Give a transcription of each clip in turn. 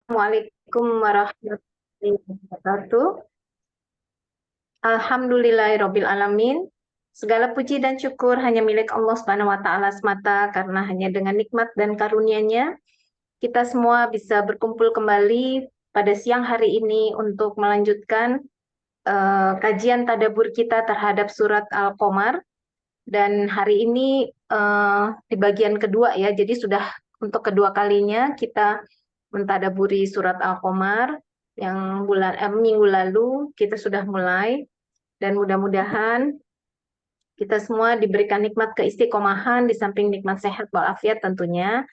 Assalamualaikum warahmatullahi wabarakatuh. Alhamdulillahirabbil alamin. Segala puji dan syukur hanya milik Allah Subhanahu wa taala semata, karena hanya dengan nikmat dan karunia-Nya kita semua bisa berkumpul kembali pada siang hari ini untuk melanjutkan kajian tadabbur kita terhadap surat Al-Qamar. Dan hari ini di bagian kedua ya, jadi sudah untuk kedua kalinya kita mentadaburi surat Al-Qamar. Yang minggu lalu kita sudah mulai, dan mudah-mudahan kita semua diberikan nikmat keistiqomahan di samping nikmat sehat walafiat tentunya,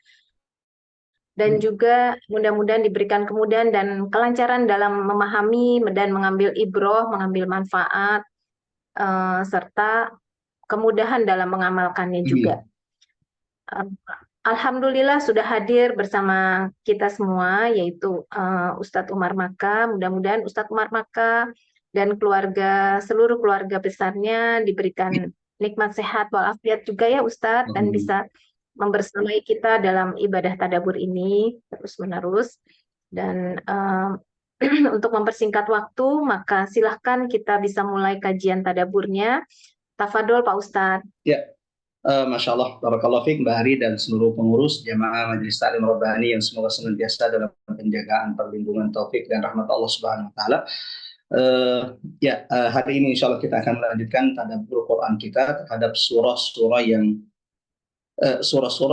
dan juga mudah-mudahan diberikan kemudahan dan kelancaran dalam memahami dan mengambil ibroh, mengambil manfaat, serta kemudahan dalam mengamalkannya juga. Alhamdulillah sudah hadir bersama kita semua, yaitu Ustadz Umar Maka. Mudah-mudahan Ustadz Umar Maka dan seluruh keluarga besarnya diberikan nikmat sehat walafiat juga ya Ustadz, dan bisa membersamai kita dalam ibadah tadabbur ini terus-menerus. Dan untuk mempersingkat waktu, maka silahkan kita bisa mulai kajian tadabburnya. Tafadol Pak Ustadz. Ya, Masya Allah, Barakallahu Fik, Mbak Hari dan seluruh pengurus Jamaah Majelis Ta'lim Rabbani yang semoga senantiasa dalam penjagaan, perlindungan, taufik dan rahmat Allah Subhanahu Wa Taala. Hari ini insya Allah kita akan melanjutkan tadabbur Quran kita terhadap surah-surah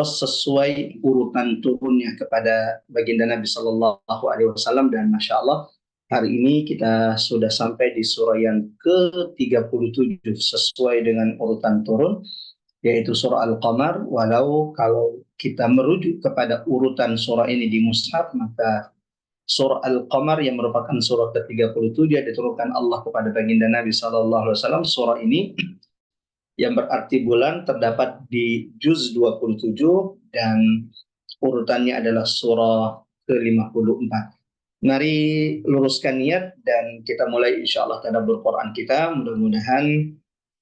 sesuai urutan turunnya kepada baginda Nabi Sallallahu Alaihi Wasallam. Dan Masya Allah, hari ini kita sudah sampai di surah yang ke-37 sesuai dengan urutan turun, yaitu surah Al-Qamar. Walau kalau kita merujuk kepada urutan surah ini di mushaf, maka surah Al-Qamar yang merupakan surah ke-37 yang diturunkan Allah kepada baginda Nabi Sallallahu Alaihi Wasallam. Surah ini yang berarti bulan terdapat di juz 27 dan urutannya adalah surah ke-54. Mari luruskan niat dan kita mulai insya Allah tadabbur Quran kita. Mudah-mudahan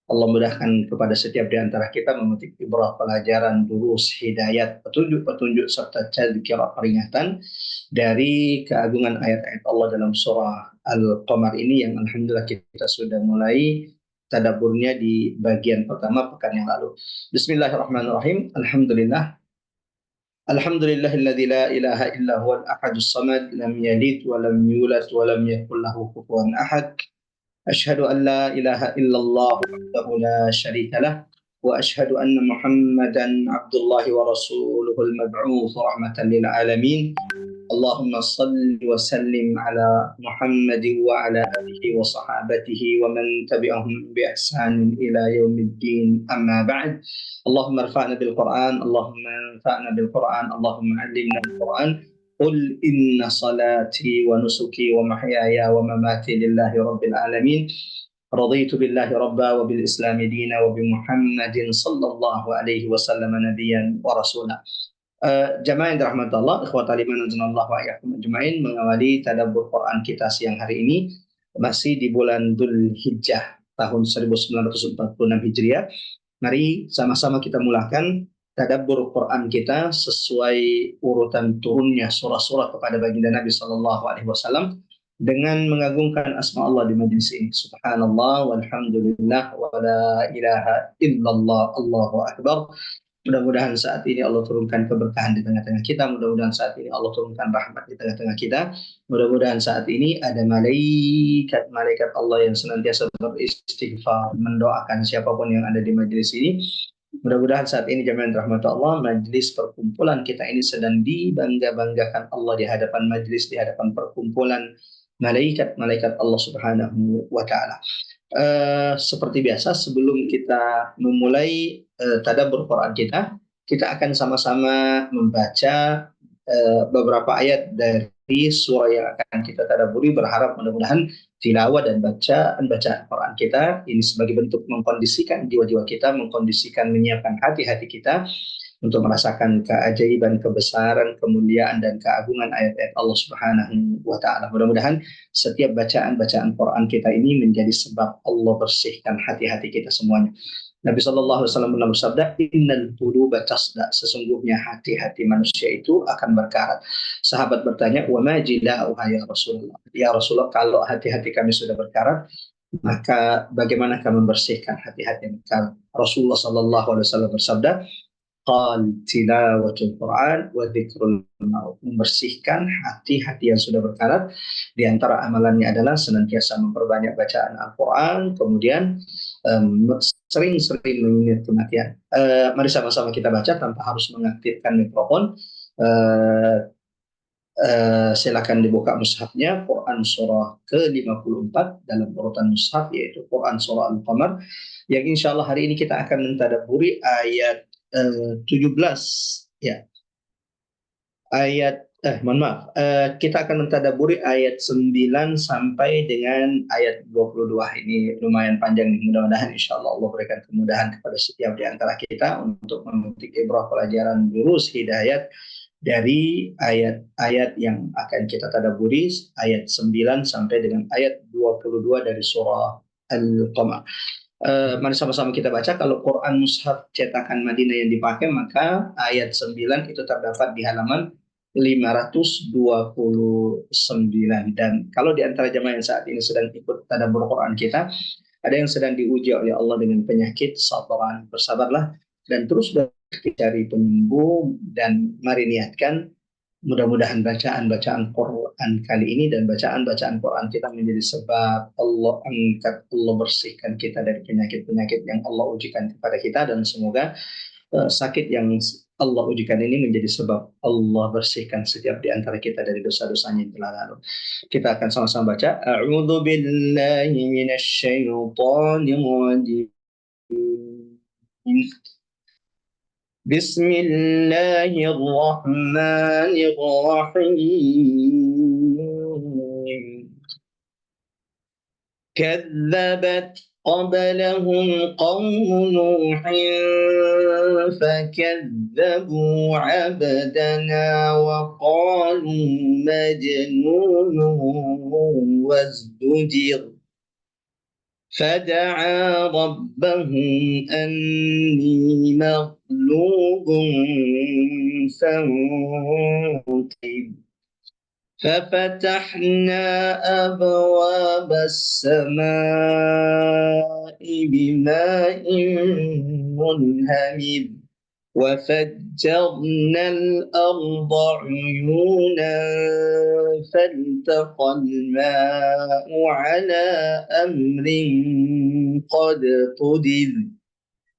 Allah mudahkan kepada setiap di antara kita memetik ibrah, pelajaran, durus, hidayat, petunjuk-petunjuk serta tazkirah, peringatan dari keagungan ayat-ayat Allah dalam surah Al-Qamar ini, yang alhamdulillah kita sudah mulai tadabburnya di bagian pertama pekan yang lalu. Bismillahirrahmanirrahim. Alhamdulillahilladzi la ilaha illa huwal ahadus samad, lam yalid wa lam yulad wa lam yakul lahu kufuwan ahad. أشهد أن لا إله إلا الله وحده لا شريك له وأشهد أن محمدا عبد الله ورسوله المبعوث رحمة للعالمين. اللهم صل وسلم على محمد وعلى آله وصحابته ومن تبعهم بإحسان إلى يوم الدين. أما بعد، اللهم ارفعنا بالقرآن، اللهم انفعنا بالقرآن، اللهم علمنا القرآن. قل إن صلاتي ونسكي ومحياي ومماتي لله رب العالمين، رضيت بالله ربا وبالإسلام دينا وبمحمد صلى الله عليه وسلم نبيا ورسولا. Jamaah yang dirahmati Allah, ikhwatal iman azanallahu wa iyyakum ajmain, mengawali tadabbur Quran kita siang hari ini masih di bulan Dzulhijjah tahun 1946 Hijriah. Mari sama-sama kita mulakan tadabbur Quran kita sesuai urutan turunnya surah-surah kepada baginda Nabi Sallallahu Alaihi Wasallam dengan mengagungkan asma Allah di majlis ini. Subhanallah walhamdulillah wa la ilaha illallah, Allahu akbar. Mudah-mudahan saat ini Allah turunkan keberkahan di tengah-tengah kita. Mudah-mudahan saat ini Allah turunkan rahmat di tengah-tengah kita. Mudah-mudahan saat ini ada malaikat Allah yang senantiasa beristighfar, mendoakan siapapun yang ada di majelis ini. Mudah-mudahan saat ini jamaah rahmat Allah, majelis perkumpulan kita ini sedang dibangga-banggakan Allah di hadapan majelis, di hadapan perkumpulan malaikat-malaikat Allah Subhanahu wa taala. Seperti biasa, sebelum kita memulai tadabbur Quran kita akan sama-sama membaca beberapa ayat dari surah yang akan kita tadabburi, berharap mudah-mudahan tilawah dan bacaan Quran kita ini sebagai bentuk mengkondisikan jiwa-jiwa kita, mengkondisikan, menyiapkan hati-hati kita untuk merasakan keajaiban, kebesaran, kemuliaan dan keagungan ayat-ayat Allah Subhanahu wa taala. Mudah-mudahan setiap bacaan Quran kita ini menjadi sebab Allah bersihkan hati-hati kita semuanya. Nabi SAW pernah bersabda, innal quluba tasda, sesungguhnya hati-hati manusia itu akan berkarat. Sahabat bertanya, wa ma jila'uha ya Rasulullah. Ya Rasulullah, kalau hati-hati kami sudah berkarat, maka bagaimana kami membersihkan hati-hati berkarat? Rasulullah SAW bersabda, qal tilawatul Quran wa dzikrul maut, membersihkan hati-hati yang sudah berkarat. Di antara amalannya adalah senantiasa memperbanyak bacaan Al-Quran, kemudian sering-sering mengingat kematian. Mari sama-sama kita baca tanpa harus mengaktifkan mikrofon. Uh, Silakan dibuka mushafnya, Quran surah ke-54 dalam urutan mushaf, yaitu Quran surah Al-Qamar, yang insya Allah hari ini kita akan mentadabburi ayat 17, ya, mohon maaf, kita akan mentadabburi ayat 9 sampai dengan ayat 22. Ini lumayan panjang, mudah-mudahan insya Allah Allah berikan kemudahan kepada setiap di antara kita untuk memetik ibrah pelajaran durus hidayat dari ayat-ayat yang akan kita tadabburi, ayat 9 sampai dengan ayat 22 dari surah Al-Qamar. Mari sama-sama kita baca. Kalau Quran Mushaf cetakan Madinah yang dipakai, maka ayat 9 itu terdapat di halaman 529. Dan kalau di antara jemaah yang saat ini sedang ikut tadabbur Quran kita, ada yang sedang diuji oleh Allah dengan penyakit, sabaran, bersabarlah dan terus cari penyembuh, dan mari niatkan mudah-mudahan bacaan-bacaan Quran kali ini dan bacaan-bacaan Quran kita menjadi sebab Allah angkat, Allah bersihkan kita dari penyakit-penyakit yang Allah ujikan kepada kita, dan semoga sakit yang Allah ujikan ini menjadi sebab Allah bersihkan setiap di antara kita dari dosa-dosanya yang telah lalu. Kita akan sama-sama baca. A'udzu billahi minasy syaithanir rajim. بسم الله الرحمن الرحيم. كذبت قبلهم قوم نوح فكذبوا عبدنا وقالوا مجنون وازدجر فدعا ربه أني مغلوب فانتصر ففتحنا أبواب السماء بماء منهمر وفجرنا الأرض عيونا فالتقى الماء على أمر قد قدر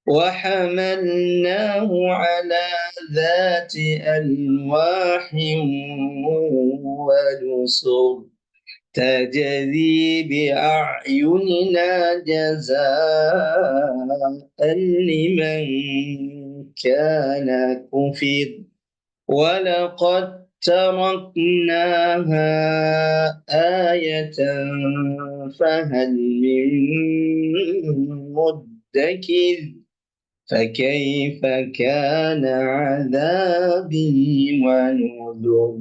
وحملناه على ذات ألواح ودسر تجري بأعيننا جزاء لمن كان كفر ولقد تركناها آية فهل من مدكر فكيف كان عذابي ونذر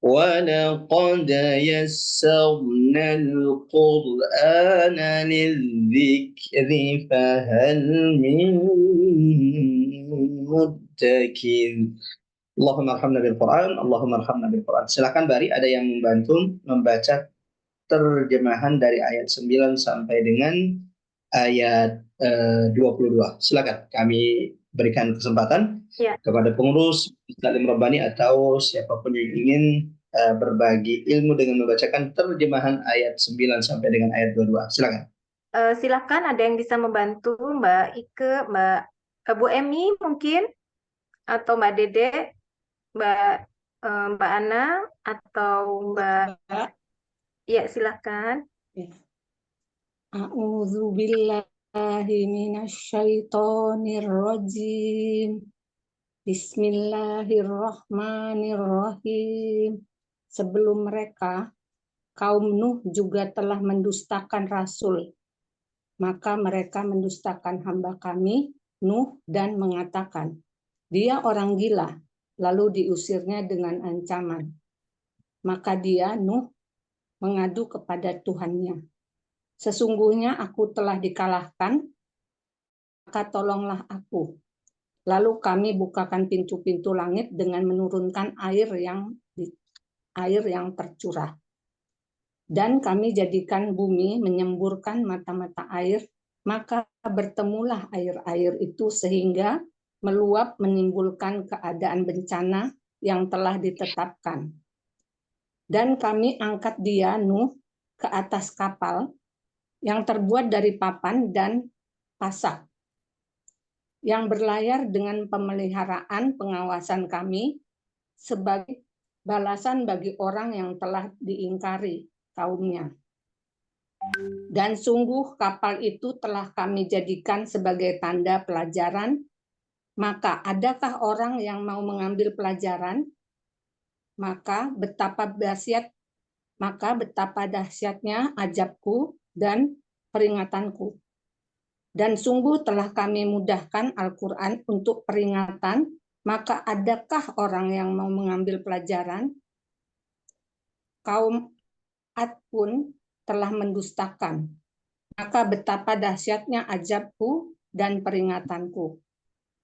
ولقد يسرنا القرآن للذكر فهل من مدكر. Allahumma arhamna bil Quran, Allahumma arhamna bil Quran. Silakan Bari, ada yang membantu membaca terjemahan dari ayat 9 sampai dengan ayat 22. Silakan, kami berikan kesempatan kepada pengurus Taklim Rabbani atau siapapun yang ingin berbagi ilmu dengan membacakan terjemahan ayat 9 sampai dengan ayat 22. Silakan. Silakan, ada yang bisa membantu, Mbak Ike, Bu Emi mungkin, atau Mbak Dede, Mbak Ana, atau Mbak. Ya, silakan. A'udzu billahi minasyaitonir rajim. Bismillahirrahmanirrahim. Sebelum mereka, kaum Nuh juga telah mendustakan Rasul. Maka mereka mendustakan hamba kami, Nuh, dan mengatakan, dia orang gila, lalu diusirnya dengan ancaman. Maka dia, Nuh, mengadu kepada Tuhannya. Sesungguhnya aku telah dikalahkan, maka tolonglah aku. Lalu kami bukakan pintu-pintu langit dengan menurunkan air yang tercurah. Dan kami jadikan bumi menyemburkan mata-mata air, maka bertemulah air-air itu sehingga meluap menimbulkan keadaan bencana yang telah ditetapkan. Dan kami angkat dia, Nuh, ke atas kapal yang terbuat dari papan dan pasak, yang berlayar dengan pemeliharaan pengawasan kami sebagai balasan bagi orang yang telah diingkari kaumnya. Dan sungguh kapal itu telah kami jadikan sebagai tanda pelajaran, maka adakah orang yang mau mengambil pelajaran? Maka betapa dahsyatnya azabku dan peringatanku. Dan sungguh telah kami mudahkan Al-Quran untuk peringatan, maka adakah orang yang mau mengambil pelajaran? Kaum Ad pun telah mendustakan, maka betapa dahsyatnya azabku dan peringatanku.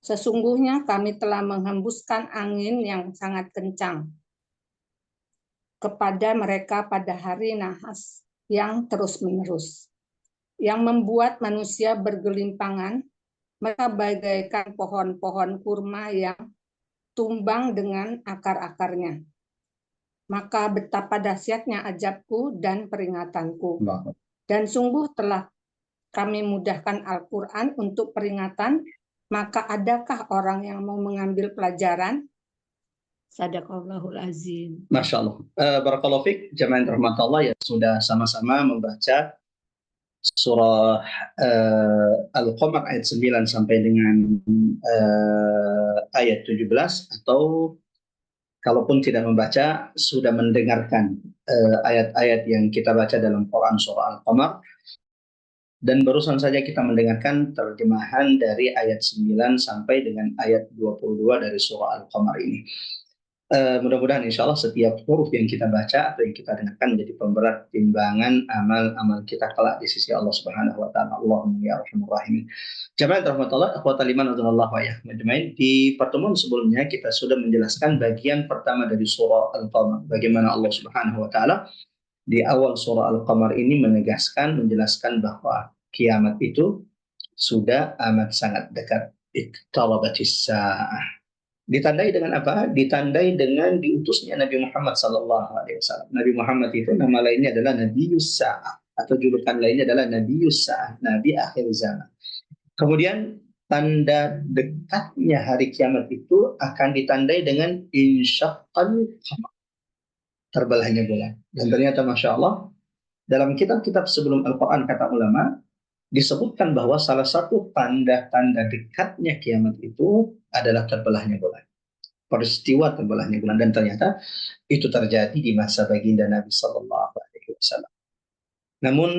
Sesungguhnya kami telah menghembuskan angin yang sangat kencang kepada mereka pada hari nahas yang terus-menerus, yang membuat manusia bergelimpangan. Mereka bagaikan pohon-pohon kurma yang tumbang dengan akar-akarnya. Maka betapa dahsyatnya azabku dan peringatanku. Dan sungguh telah kami mudahkan Al-Quran untuk peringatan, maka adakah orang yang mau mengambil pelajaran? Sadaqallahul azim. Masya Allah. Barakallahu fiik, jamaah rahmatullah, ya sudah sama-sama membaca surah Al-Qamar ayat 9 sampai dengan ayat 17, atau kalaupun tidak membaca, sudah mendengarkan ayat-ayat yang kita baca dalam Quran surah Al-Qamar. Dan barusan saja kita mendengarkan terjemahan dari ayat 9 sampai dengan ayat 22 dari surah Al-Qamar ini. Mudah-mudahan insya Allah setiap huruf yang kita baca atau yang kita dengarkan menjadi pemberat timbangan amal-amal kita kelak di sisi Allah Subhanahu wa taala. Allahumma ya arhamar rahimin. Jamaah rahmatullah, akhwatal iman radhiyallahu anhum. Di pertemuan sebelumnya kita sudah menjelaskan bagian pertama dari surah Al-Qamar, bagaimana Allah Subhanahu wa taala di awal surah Al-Qamar ini menjelaskan bahwa kiamat itu sudah amat sangat dekat. Iqtarabatis sa'ah. Ditandai dengan apa? Ditandai dengan diutusnya Nabi Muhammad SAW. Nabi Muhammad itu nama lainnya adalah Nabiyyus Sa'ah, atau julukan lainnya adalah Nabiyyus Sa'ah, Nabi akhir zaman. Kemudian tanda dekatnya hari kiamat itu akan ditandai dengan insyaqqal qamar, terbelahnya bulan. Dan ternyata Masya Allah, dalam kitab-kitab sebelum Al-Quran, kata ulama, disebutkan bahwa salah satu tanda-tanda dekatnya kiamat itu adalah terbelahnya bulan. Peristiwa terbelahnya bulan, dan ternyata itu terjadi di masa baginda Nabi Sallallahu Alaihi Wasallam. Namun,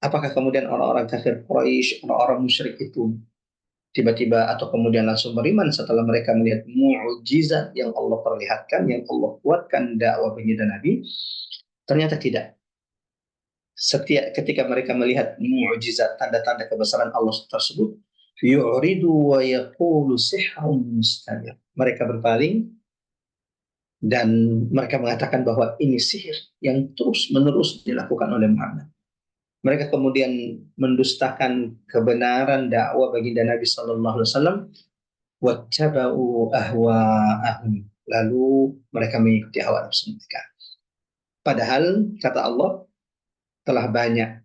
apakah kemudian orang-orang kafir Quraisy, orang-orang musyrik itu tiba-tiba atau kemudian langsung beriman setelah mereka melihat mukjizat yang Allah perlihatkan, yang Allah kuatkan dakwah baginda Nabi? Ternyata tidak. Ketika mereka melihat mukjizat, tanda-tanda kebesaran Allah tersebut, yu'ridu wa yaqulu sihrun mustamir. Mereka berpaling dan mereka mengatakan bahwa ini sihir yang terus-menerus dilakukan oleh Muhammad. Mereka kemudian mendustakan kebenaran dakwah baginda Nabi sallallahu alaihi wasallam, wattaba'u ahwa'ahum. Lalu mereka mengikuti hawa nafsu mereka. Padahal kata Allah, telah banyak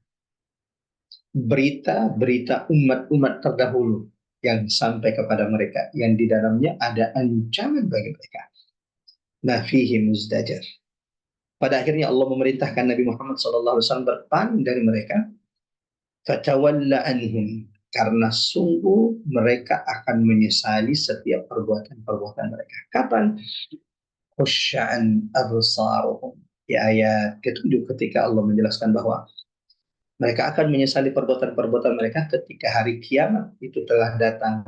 berita-berita umat-umat terdahulu yang sampai kepada mereka, yang di dalamnya ada ancaman bagi mereka. Ma fihi muzdajar. Pada akhirnya Allah memerintahkan Nabi Muhammad SAW berpaling dari mereka. Fatawalla anhum. Karena sungguh mereka akan menyesali setiap perbuatan-perbuatan mereka. Kapan? Khusya'an absaruhum. Di ayat ke-7 ketika Allah menjelaskan bahwa mereka akan menyesali perbuatan-perbuatan mereka ketika hari kiamat itu telah datang,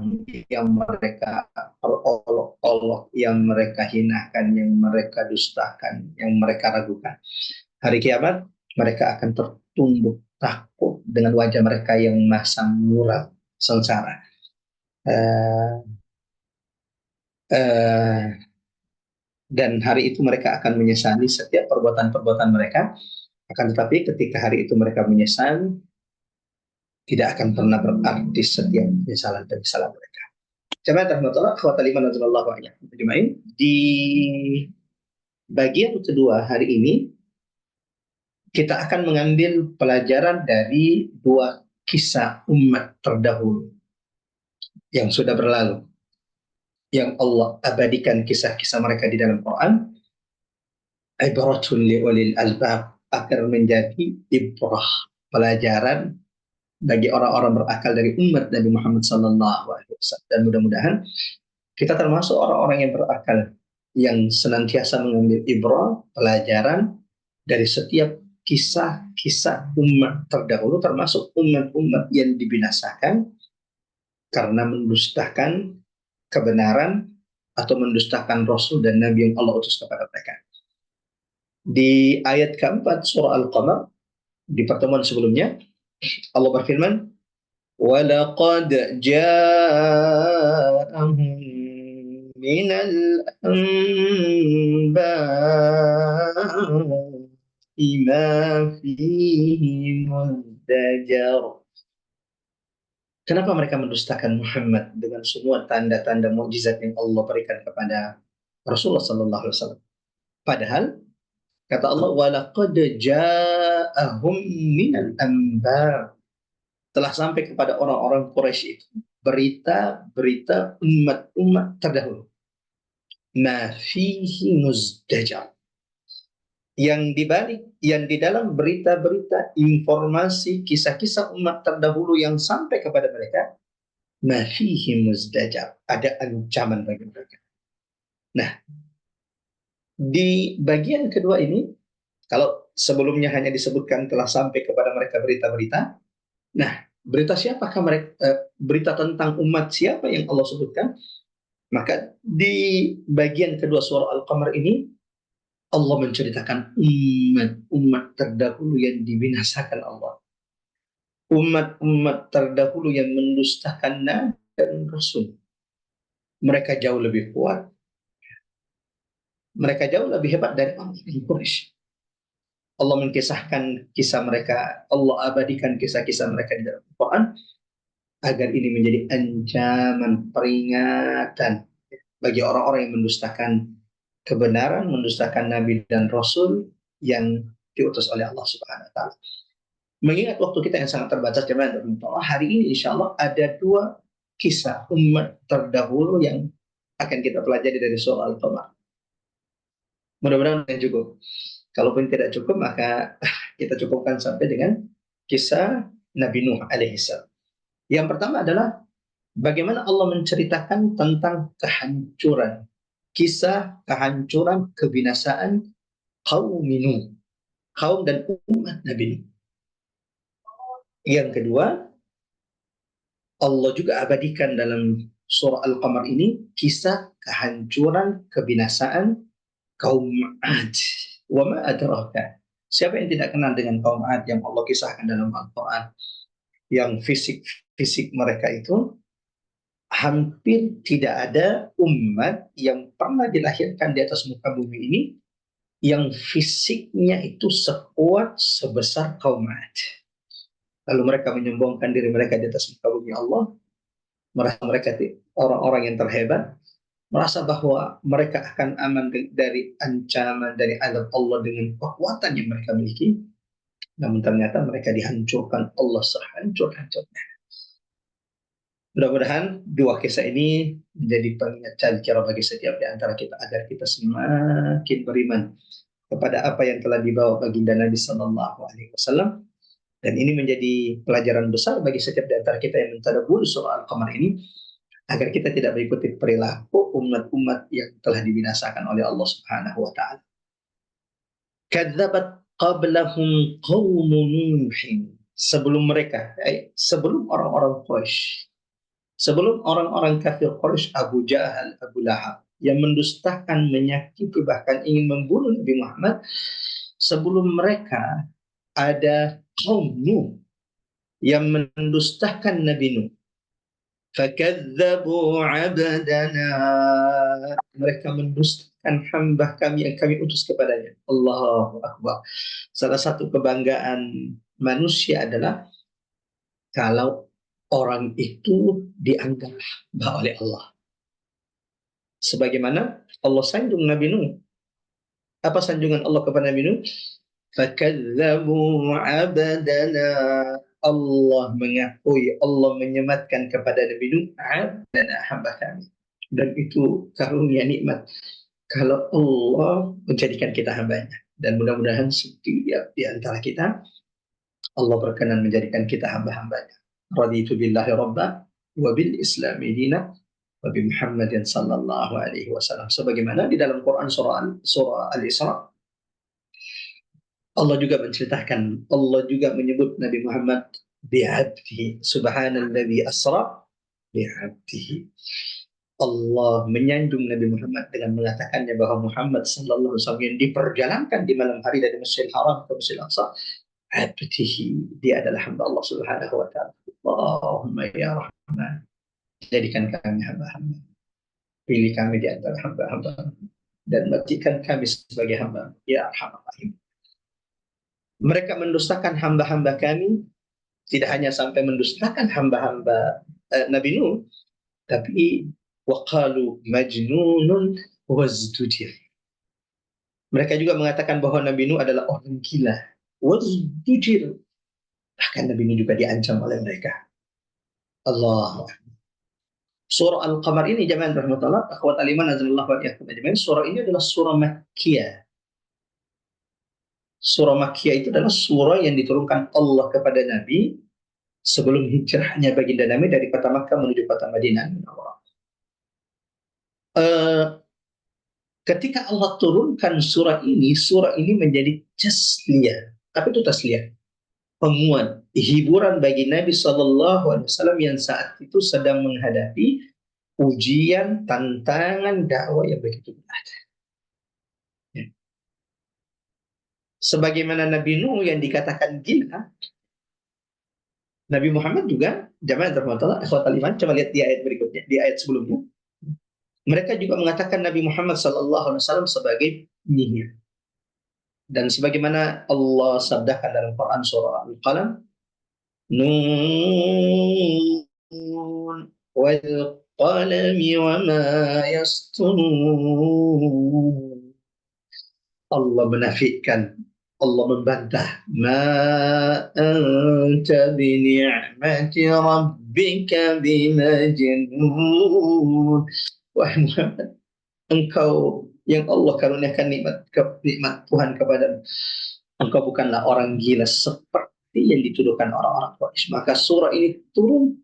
yang mereka perolok-olok, yang mereka hinakan, yang mereka dustakan, yang mereka ragukan. Hari kiamat mereka akan tertunduk takut dengan wajah mereka yang masam muram sengsara. Eh, eh, dan hari itu mereka akan menyesali setiap perbuatan-perbuatan mereka. Akan tetapi ketika hari itu mereka menyesal, tidak akan pernah berarti setiap penyesalan mereka. Jemaah rahmatullah, akhwatal iman radhiyallahu anhum. Di bagian kedua hari ini kita akan mengambil pelajaran dari dua kisah umat terdahulu yang sudah berlalu, yang Allah abadikan kisah-kisah mereka di dalam Quran, ibaratun liulil albab, agar menjadi ibrah, pelajaran bagi orang-orang berakal dari umat Nabi Muhammad SAW. Dan mudah-mudahan kita termasuk orang-orang yang berakal, yang senantiasa mengambil ibrah, pelajaran dari setiap kisah-kisah umat terdahulu, termasuk umat-umat yang dibinasakan karena mendustakan kebenaran atau mendustakan Rasul dan Nabi yang Allah utus kepada mereka. Di ayat keempat surah Al-Qamar, di pertemuan sebelumnya, Allah berfirman, وَلَقَدْ جَاءَهُم مِّنَ الْأَنبَاءِ مَا فِيهِ مُزْدَجَرٌ. Kenapa mereka mendustakan Muhammad dengan semua tanda-tanda mukjizat yang Allah berikan kepada Rasulullah sallallahu alaihi wasallam? Padahal kata Allah, walaqad ja'ahum minal anba, telah sampai kepada orang-orang Quraisy itu berita-berita umat-umat terdahulu. Ma fihi muzdajar, yang dibalik, yang di dalam berita-berita, informasi, kisah-kisah umat terdahulu yang sampai kepada mereka, ma fihi muzdajar, ada ancaman bagi mereka. Nah, di bagian kedua ini, kalau sebelumnya hanya disebutkan telah sampai kepada mereka berita-berita, nah, berita siapakah mereka, berita tentang umat siapa yang Allah sebutkan? Maka di bagian kedua surah Al-Qamar ini, Allah menceritakan umat-umat terdahulu yang dibinasakan Allah. Umat-umat terdahulu yang mendustakan Nabi dan Rasul. Mereka jauh lebih kuat. Mereka jauh lebih hebat dari orang-orang Quraisy. Allah menkisahkan kisah mereka, Allah abadikan kisah-kisah mereka di dalam Al-Quran, agar ini menjadi ancaman, peringatan bagi orang-orang yang mendustakan kebenaran, mendustakan Nabi dan Rasul yang diutus oleh Allah Subhanahu wa Ta'ala. Mengingat waktu kita yang sangat terbatas, jemaah, hari ini insya Allah ada dua kisah umat terdahulu yang akan kita pelajari dari surah Al-Qamar. Mudah-mudahan cukup. Kalaupun tidak cukup, maka kita cukupkan sampai dengan kisah Nabi Nuh alaihissalam. Yang pertama adalah bagaimana Allah menceritakan tentang kehancuran, kisah kehancuran, kebinasaan kaum Nuh, kaum dan umat Nabi Nuh. Yang kedua, Allah juga abadikan dalam surah Al-Qamar ini kisah kehancuran, kebinasaan kaum Ad. Wa ma adraka. Siapa yang tidak kenal dengan kaum Ad yang Allah kisahkan dalam Al-Quran? Yang fisik mereka itu hampir tidak ada umat yang pernah dilahirkan di atas muka bumi ini yang fisiknya itu sekuat sebesar kaum Ad. Lalu mereka menyombongkan diri mereka di atas muka bumi Allah, merasa mereka orang-orang yang terhebat, merasa bahwa mereka akan aman dari ancaman, dari azab Allah dengan kekuatan yang mereka miliki. Namun ternyata mereka dihancurkan Allah sehancur-hancurnya. Mudah-mudahan dua kisah ini menjadi pengingat cara bagi setiap di antara kita agar kita semakin beriman kepada apa yang telah dibawa baginda Nabi Sallallahu Alaihi Wasallam, dan ini menjadi pelajaran besar bagi setiap di antara kita yang mentadabbur surah Al-Qamar ini, agar kita tidak mengikuti perilaku umat-umat yang telah dibinasakan oleh Allah Subhanahu wa Ta'ala. Kadzabat qablahum qaum Nuh, sebelum mereka, sebelum orang-orang Quraisy, sebelum orang-orang kafir Quraisy, Abu Jahal, Abu Lahab, yang mendustakan, menyakiti, bahkan ingin membunuh Nabi Muhammad, sebelum mereka ada kaum Nuh yang mendustakan Nabi Nuh. Fakadzabu abdana. Mereka mendustakan hamba kami yang kami utus kepadanya. Allahu Akbar. Salah satu kebanggaan manusia adalah kalau orang itu dianggap hamba oleh Allah. Sebagaimana Allah sanjung Nabi Nuh. Apa sanjungan Allah kepada Nabi Nuh? Fakadzabu abdana. Allah mengakui, Allah menyematkan kepada Nabi Nuh, abdana, hamba kami. Dan itu karunia nikmat kalau Allah menjadikan kita hambanya. Dan mudah-mudahan setiap di antara kita Allah berkenan menjadikan kita hamba-hambanya. Raditu billahi rabba wa bil islami dina wa bi Muhammadin sallallahu alaihi wasallam. Sebagaimana di dalam Quran surah Al-Isra, Allah juga menceritakan, Allah juga menyebut Nabi Muhammad bi'abdihi, subhanalladzi asra bi'abdihi. Allah menyanjung Nabi Muhammad dengan mengatakannya bahwa Muhammad sallallahu alaihi wasallam yang diperjalankan di malam hari dari Masjidil Haram ke Masjidil Aqsa, abdihi, dia adalah hamba Allah Subhanahu wa taala. Allahumma ya Rahman, jadikan kami hamba-hamba. Pilih kami di antara hamba-hamba dan matikan kami sebagai hamba. Ya Arhamar Rahim. Mereka mendustakan hamba-hamba kami, tidak hanya sampai mendustakan hamba-hamba Nabi Nuh, tapi waqalu majnunun wazdujir. Mereka juga mengatakan bahwa Nabi Nuh adalah orang gila. Wazdujir. Bahkan Nabi Nuh juga diancam oleh mereka. Allah. Surah Al-Qamar ini, jamaah rahmatullah, akhwat aliman azallahu wa iyyakum ajmain, surah ini adalah surah Makkiyah. Surah Makkiyah itu adalah surah yang diturunkan Allah kepada Nabi sebelum hijrahnya baginda Nabi dari kota Makkah menuju kota Madinah. Ketika Allah turunkan surah ini menjadi tasliyah. Apa itu tasliyah? Penguat, hiburan bagi Nabi SAW yang saat itu sedang menghadapi ujian, tantangan dakwah yang begitu berat. Ya. Sebagaimana Nabi Nuh yang dikatakan gila, Nabi Muhammad juga, jamaah rahmatullah, ikhwatal iman, coba lihat di ayat berikutnya, di ayat sebelumnya. Mereka juga mengatakan Nabi Muhammad SAW sebagai penyihir. Dan sebagaimana Allah sabdakan dalam Quran surah Al-Qalam, Nun wal qalami wa ma yasturun. Allah menafikan, Allah membantah, ma anta bi ni'mati rabbika bimajnun. Wahai Muhammad, engkau yang Allah karuniakan nikmat Tuhan kepadamu, engkau bukanlah orang gila seperti yang dituduhkan orang-orang Quraisy. Maka surah ini turun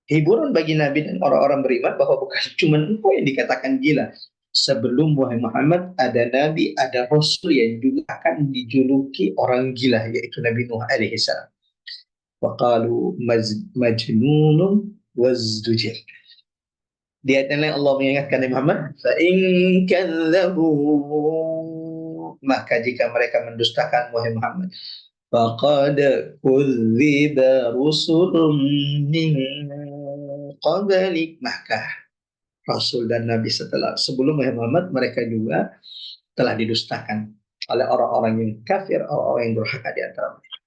hiburan bagi Nabi dan orang-orang beriman bahwa bukan cuma engkau yang dikatakan gila. Sebelum wahai Muhammad ada Nabi, ada Rasul yang juga akan dijuluki orang gila, yaitu Nabi Nuh alaihi salam. Wa qalu majnunun wazdujir. Di ayat yang lain Allah mengingatkan Nabi Muhammad, fa in kadzabu, maka jika mereka mendustakan wahai Muhammad, faqad kudziba rusulun min qablik, maka Rasul dan Nabi sebelum wahai Muhammad mereka juga telah didustakan oleh orang-orang yang kafir, orang-orang yang durhaka di antara mereka.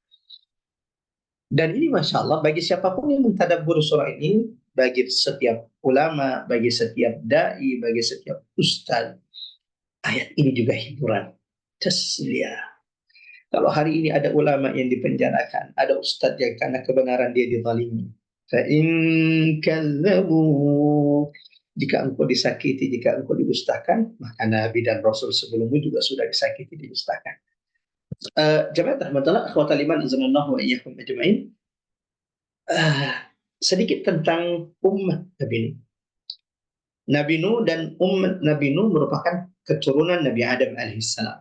Dan ini Masya Allah bagi siapapun yang mentadabbur surah ini, bagi setiap ulama, bagi setiap da'i, bagi setiap ustaz, ayat ini juga hiburan, tasliyah. Kalau hari ini ada ulama yang dipenjarakan, ada ustaz yang karena kebenaran dia dizalimi, fa in kadzabu, jika engkau disakiti, jika engkau didustakan, maka Nabi dan Rasul sebelummu juga sudah disakiti, didustakan. Jamaah rahmatullah, akhwatal iman azanallahu wa iyyakum ajmain. Sedikit tentang umat Nabi Nuh. Nabi Nuh dan umat Nabi Nuh merupakan keturunan Nabi Adam alaihissalam.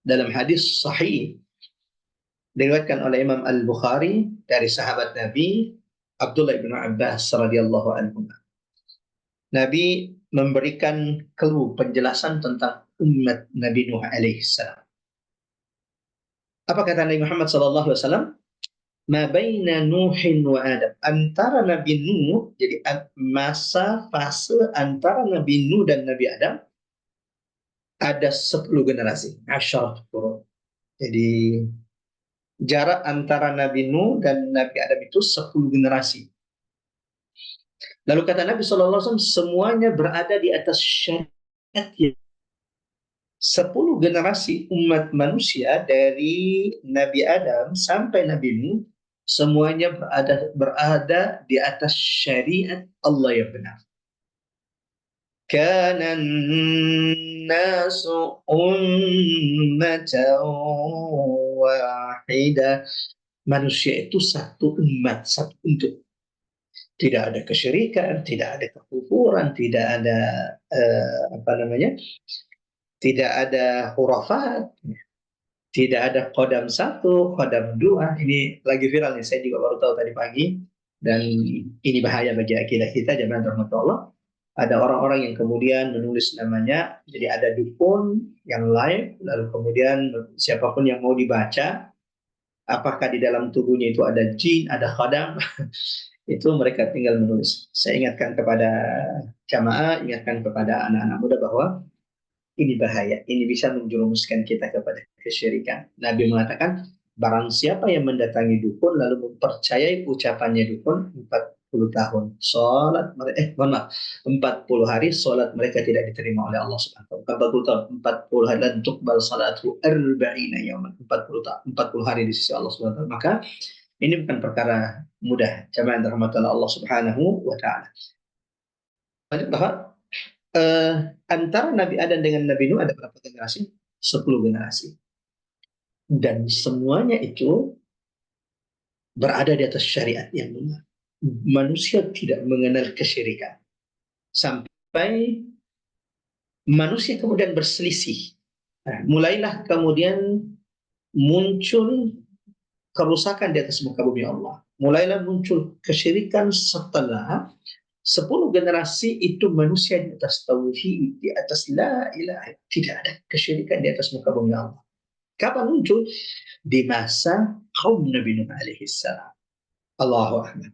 Dalam hadis sahih diriwayatkan oleh Imam Al-Bukhari dari sahabat Nabi Abdullah bin Abbas radhiyallahu anhu. Nabi memberikan clue penjelasan tentang umat Nabi Nuh alaihissalam. Apa kata Nabi Muhammad sallallahu alaihi wasallam? ma baina Nuhin wa Adam, antara Nabi Nuh, jadi masa fase antara Nabi Nuh dan Nabi Adam ada 10 generasi, asyarat qurun. Jadi jarak antara Nabi Nuh dan Nabi Adam itu 10 generasi. Lalu kata Nabi SAW, semuanya berada di atas syariat yang 10 generasi umat manusia dari Nabi Adam sampai Nabi Nuh semuanya berada di atas syariat Allah yang benar. Kana an-nasu ummatan wahidah. Manusia itu satu umat, satu untuk. Tidak ada kesyirikan, tidak ada kekufuran, tidak ada tidak ada hurafat, tidak ada qadam 1, qadam 2. Ini lagi viral nih, saya juga baru tahu tadi pagi, dan ini bahaya bagi akidah kita, jemaah rahmatullah. Ada orang-orang yang kemudian menulis namanya, jadi ada dukun yang live, lalu kemudian siapapun yang mau dibaca, apakah di dalam tubuhnya itu ada jin, ada qadam, itu mereka tinggal menulis. Saya ingatkan kepada jamaah, ingatkan kepada anak-anak muda bahwa ini bahaya, ini bisa menjerumuskan kita kepada kesyirikan. Nabi mengatakan, barang siapa yang mendatangi dukun lalu mempercayai ucapannya dukun 40 tahun, 40 hari salat mereka tidak diterima oleh Allah Subhanahu wa taala. 40 tahun, 40 hari, dan tuqbal salatu 40 yaman, 40 hari di sisi Allah Subhanahu wa taala. Maka ini bukan perkara mudah, jemaah rahmatullah Allah Subhanahu wa taala. Bahwa antara Nabi Adam dengan Nabi Nuh ada berapa generasi? 10 generasi. Dan semuanya itu berada di atas syariat yang benar. Manusia tidak mengenal kesyirikan. Sampai manusia kemudian berselisih. Nah, mulailah kemudian muncul kerusakan di atas muka bumi Allah. Mulailah muncul kesyirikan setelah 10 generasi itu manusia di atas tauhid, di atas la ilaha, tidak ada kesyirikan di atas muka bumi Allah. Kapan muncul? Di masa kaum Nabi Nuh alaihi salam. Allahu akbar.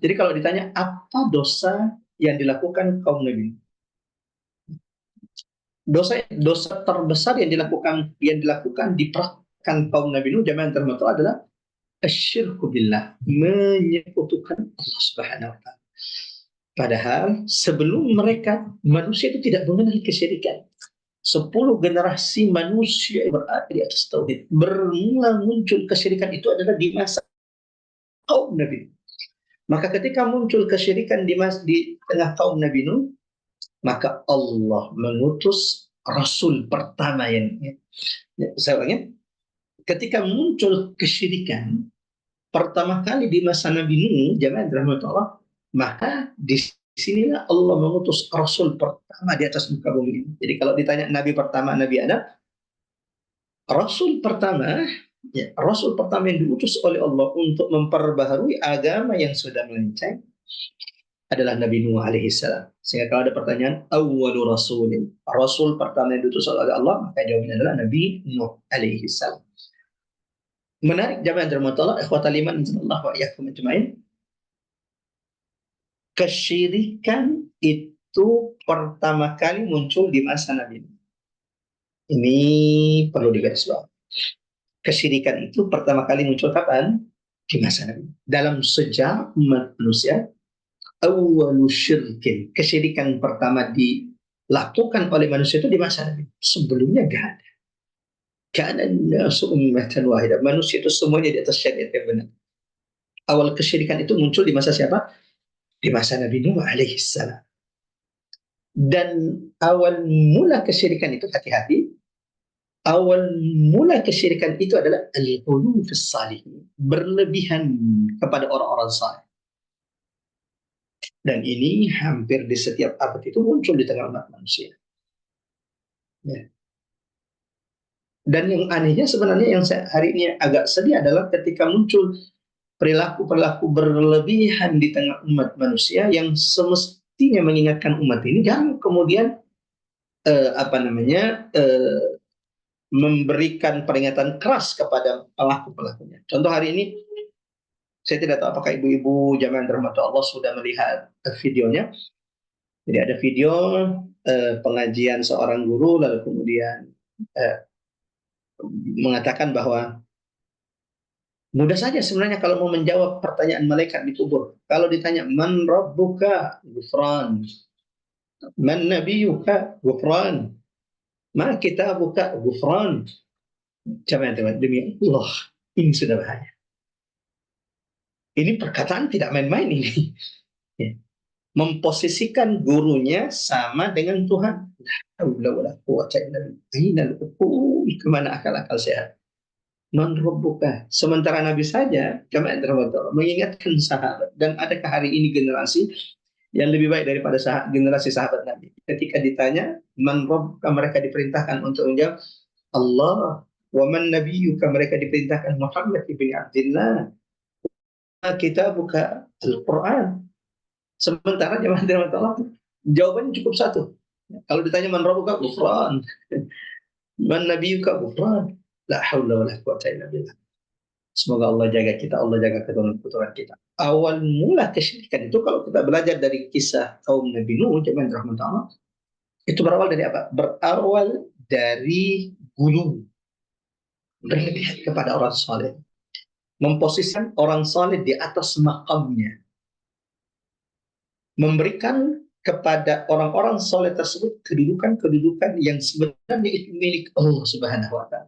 Jadi kalau ditanya apa dosa yang dilakukan kaum Nabi Nuh? Dosa terbesar yang dilakukan diperakakan kaum Nabi Nuh zaman tertentu adalah asyirku billah, menyekutukan Allah Subhanahu wa taala. Padahal sebelum mereka, manusia itu tidak mengenal kesyirikan. 10 generasi manusia yang berada di atas tauhid. Bermula muncul kesyirikan itu adalah di masa kaum Nabi. Maka ketika muncul kesyirikan di tengah kaum Nabi Nuh, maka Allah mengutus Rasul pertama saya ulangi, ketika muncul kesyirikan pertama kali di masa Nabi Nuh, jemaah rahmatullah, maka di sinilah Allah mengutus Rasul pertama di atas muka bumi ini. Jadi kalau ditanya Nabi pertama, Nabi Adam, Rasul pertama yang diutus oleh Allah untuk memperbaharui agama yang sudah melenceng adalah Nabi Nuh alaihi salam. Sehingga kalau ada pertanyaan, awwalu rasulin, Rasul pertama yang diutus oleh Allah, maka jawabannya adalah Nabi Nuh alaihi salam. Menarik jamaah rahmatullah, ikhwatal iman insyaallah wa iyyakum ajmain. Kesyirikan itu pertama kali muncul di masa Nabi. Ini perlu digarisbawahi. Kesyirikan itu pertama kali muncul kapan? Di masa Nabi. Dalam sejarah umat manusia, awwalu syirkin, kesyirikan pertama dilakukan oleh manusia itu di masa Nabi. Sebelumnya gak ada. Karena ummatan wahidah, manusia itu semuanya di atas syariat yang benar. Awal kesyirikan itu muncul di masa siapa? Di masa Nabi Nuh alaihi salam. Dan awal mula kesyirikan itu, hati-hati, awal mula kesyirikan itu adalah al-ghulu fis salihin, berlebihan kepada orang-orang saleh. Dan ini hampir di setiap abad itu muncul di tengah umat manusia. Ya. Dan yang anehnya sebenarnya yang hari ini agak sedih adalah ketika muncul perilaku-perilaku berlebihan di tengah umat manusia yang semestinya mengingatkan umat ini, jangan kemudian memberikan peringatan keras kepada pelaku-pelakunya. Contoh hari ini, saya tidak tahu apakah ibu-ibu jamaah dirahmati Allah sudah melihat videonya. Jadi ada video pengajian seorang guru, lalu kemudian mengatakan bahwa mudah saja sebenarnya kalau mau menjawab pertanyaan malaikat di kubur. Kalau ditanya, man rabbuka? Ghufran. Man nabiyuka? Ghufran. Ma kitabuka? Ghufran. Jamaah demi Allah, ini sudah bahaya. Ini perkataan tidak main-main ini. Ya. Memposisikan gurunya sama dengan Tuhan. Kemana akal-akal sehat? Non rabbuka. Sementara Nabi saja, mengingatkan sahabat. Dan adakah hari ini generasi yang lebih baik daripada generasi sahabat Nabi? Ketika ditanya, man rabbuka, mereka diperintahkan untuk menjawab Allah. Wa man nabiyyuka, mereka diperintahkan Muhammad ibn Abdullah. Kita buka Al-Quran. Sementara jemaah dirahmati Allah, jawabannya cukup satu. Kalau ditanya man rabbuka, ghufran. Man nabiyyuka, ghufran. La haula wala quwwata illa billah. Semoga Allah jaga kita, Allah jaga keturunan kita. Awal mula kesyirikan itu, kalau kita belajar dari kisah kaum Nabi Nuh, jemaah dirahmati Allah, itu berawal dari apa? Berawal dari gulu, berlebihan kepada orang saleh, memposisikan orang saleh di atas makamnya, memberikan kepada orang-orang soleh tersebut kedudukan-kedudukan yang sebenarnya itu milik Allah Subhanahu wa Ta'ala.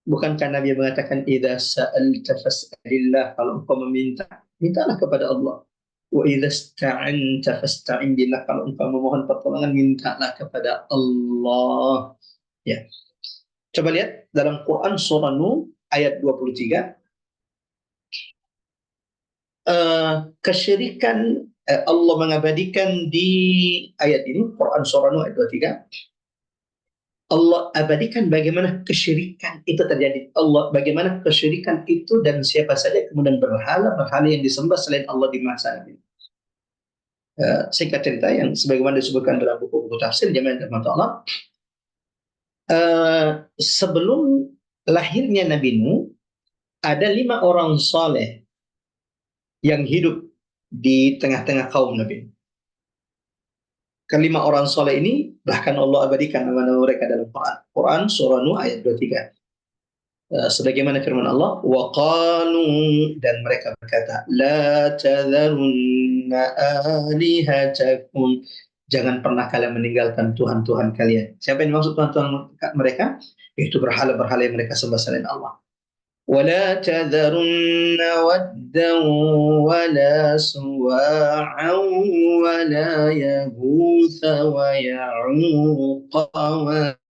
Bukankah Nabi mengatakan, idza sa'alta fas'alillah, kalau engkau meminta, mintalah kepada Allah. Wa idza ista'anta fasta'in billah, kalau engkau memohon pertolongan, mintalah kepada Allah. Ya. Coba lihat dalam Quran surah Nuh ayat 23. Kesyirikan Allah mengabadikan di ayat ini, Quran surah Nuh ayat 23. Allah abadikan bagaimana kesyirikan itu terjadi. Allah bagaimana kesyirikan itu dan siapa saja kemudian berhala yang disembah selain Allah di masa Nabi. Singkat cerita yang sebagaimana disebutkan dalam buku-buku tafsir jemaah dirahmati Allah, sebelum lahirnya Nabi Nuh, ada 5 orang saleh yang hidup di tengah-tengah kaum Nabi. Kelima orang soleh ini bahkan Allah abadikan nama-nama mereka dalam Quran surah Nuh ayat 23. Sebagaimana firman Allah, wa qalu, dan mereka berkata, la tadharunna alihatakum, jangan pernah kalian meninggalkan Tuhan-Tuhan kalian. Siapa yang maksud Tuhan-Tuhan mereka? Itu berhala-berhala yang mereka sembah selain Allah. ولا تذرن ودا ولا سواعا ولا يغوث ويعوق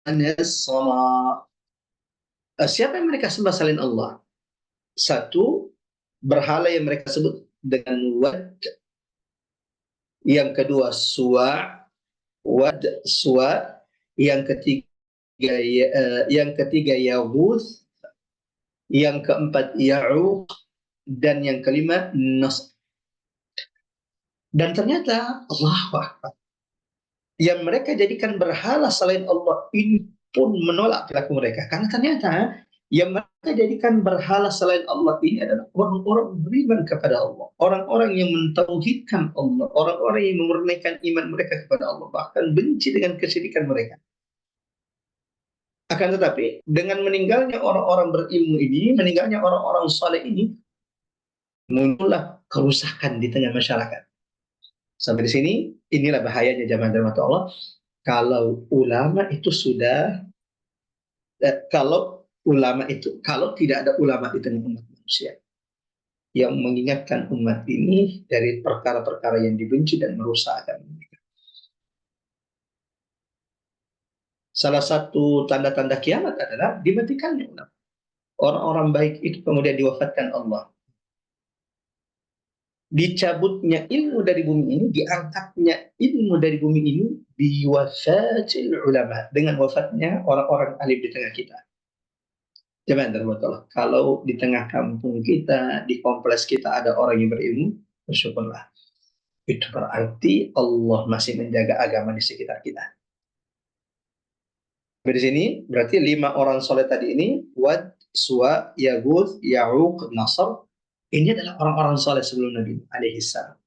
ونسرا. Siapa yang mereka sembah selain Allah? Satu, berhala yang mereka sebut dengan wad. Yang kedua suwa, wad suwa. Yang ketiga yaghuth. Yang keempat Ya'uq, dan yang kelima Nas. Dan ternyata Allahu Akbar, yang mereka jadikan berhala selain Allah ini pun menolak perilaku mereka, karena ternyata yang mereka jadikan berhala selain Allah ini adalah orang-orang beriman kepada Allah, orang-orang yang mentauhidkan Allah, orang-orang yang memurnikan iman mereka kepada Allah, bahkan benci dengan kesyirikan mereka. Akan tetapi dengan meninggalnya orang-orang berilmu ini, meninggalnya orang-orang saleh ini, muncullah kerusakan di tengah masyarakat. Sampai di sini, inilah bahayanya jamaah dirahmati Allah. Kalau ulama itu sudah, kalau tidak ada ulama di tengah umat manusia yang mengingatkan umat ini dari perkara-perkara yang dibenci dan merusak agama mereka. Salah satu tanda-tanda kiamat adalah dimatikannya ulama. Orang-orang baik itu kemudian diwafatkan Allah. Dicabutnya ilmu dari bumi ini, diangkatnya ilmu dari bumi ini biwafatil ulama, dengan wafatnya orang-orang alim di tengah kita. Jangan terbuatlah. Kalau di tengah kampung kita, di kompleks kita ada orang yang berilmu, bersyukurlah. Itu berarti Allah masih menjaga agama di sekitar kita. Di sini berarti 5 orang soleh tadi ini, Wad, Suwa, Yaguth, Ya'uq, Nasr, ini adalah orang-orang soleh sebelum Nabi alaihi salam.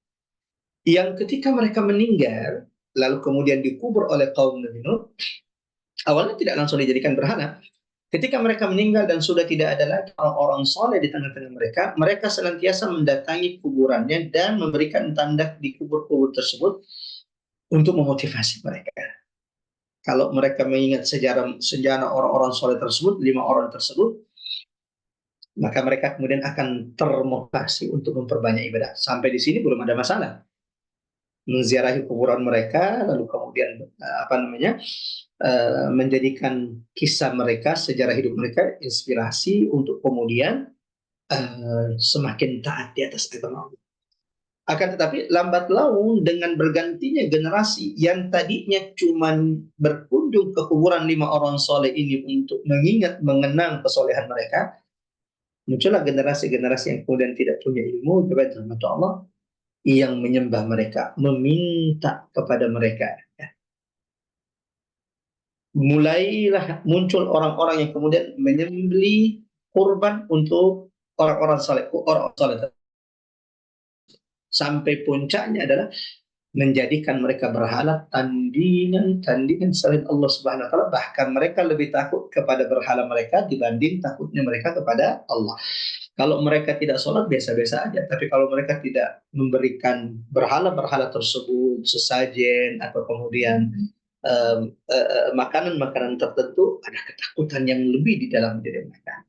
Yang ketika mereka meninggal, lalu kemudian dikubur oleh kaum Nabi Nuh, awalnya tidak langsung dijadikan berhala. Ketika mereka meninggal dan sudah tidak ada lagi orang-orang soleh di tengah-tengah mereka, mereka senantiasa mendatangi kuburannya dan memberikan tanda di kubur-kubur tersebut untuk memotivasi mereka. Kalau mereka mengingat sejarah orang-orang soleh tersebut, 5 orang tersebut, maka mereka kemudian akan termotivasi untuk memperbanyak ibadah. Sampai di sini belum ada masalah. Menziarahi kuburan mereka, lalu kemudian menjadikan kisah mereka, sejarah hidup mereka, inspirasi untuk kemudian semakin taat di atas agama Allah. Akan tetapi lambat laun dengan bergantinya generasi yang tadinya cuma berkunjung ke kuburan 5 orang soleh ini untuk mengingat, mengenang kesolehan mereka, muncullah generasi-generasi yang kemudian tidak punya ilmu kepada Allah, yang menyembah mereka, meminta kepada mereka. Mulailah muncul orang-orang yang kemudian menyembelih kurban untuk orang-orang saleh, sampai puncaknya adalah menjadikan mereka berhala, tandingan selain Allah Subhanahu wa taala, bahkan mereka lebih takut kepada berhala mereka dibanding takutnya mereka kepada Allah. Kalau mereka tidak sholat biasa-biasa aja, tapi kalau mereka tidak memberikan berhala-berhala tersebut sesajen atau kemudian makanan-makanan tertentu, ada ketakutan yang lebih di dalam diri mereka.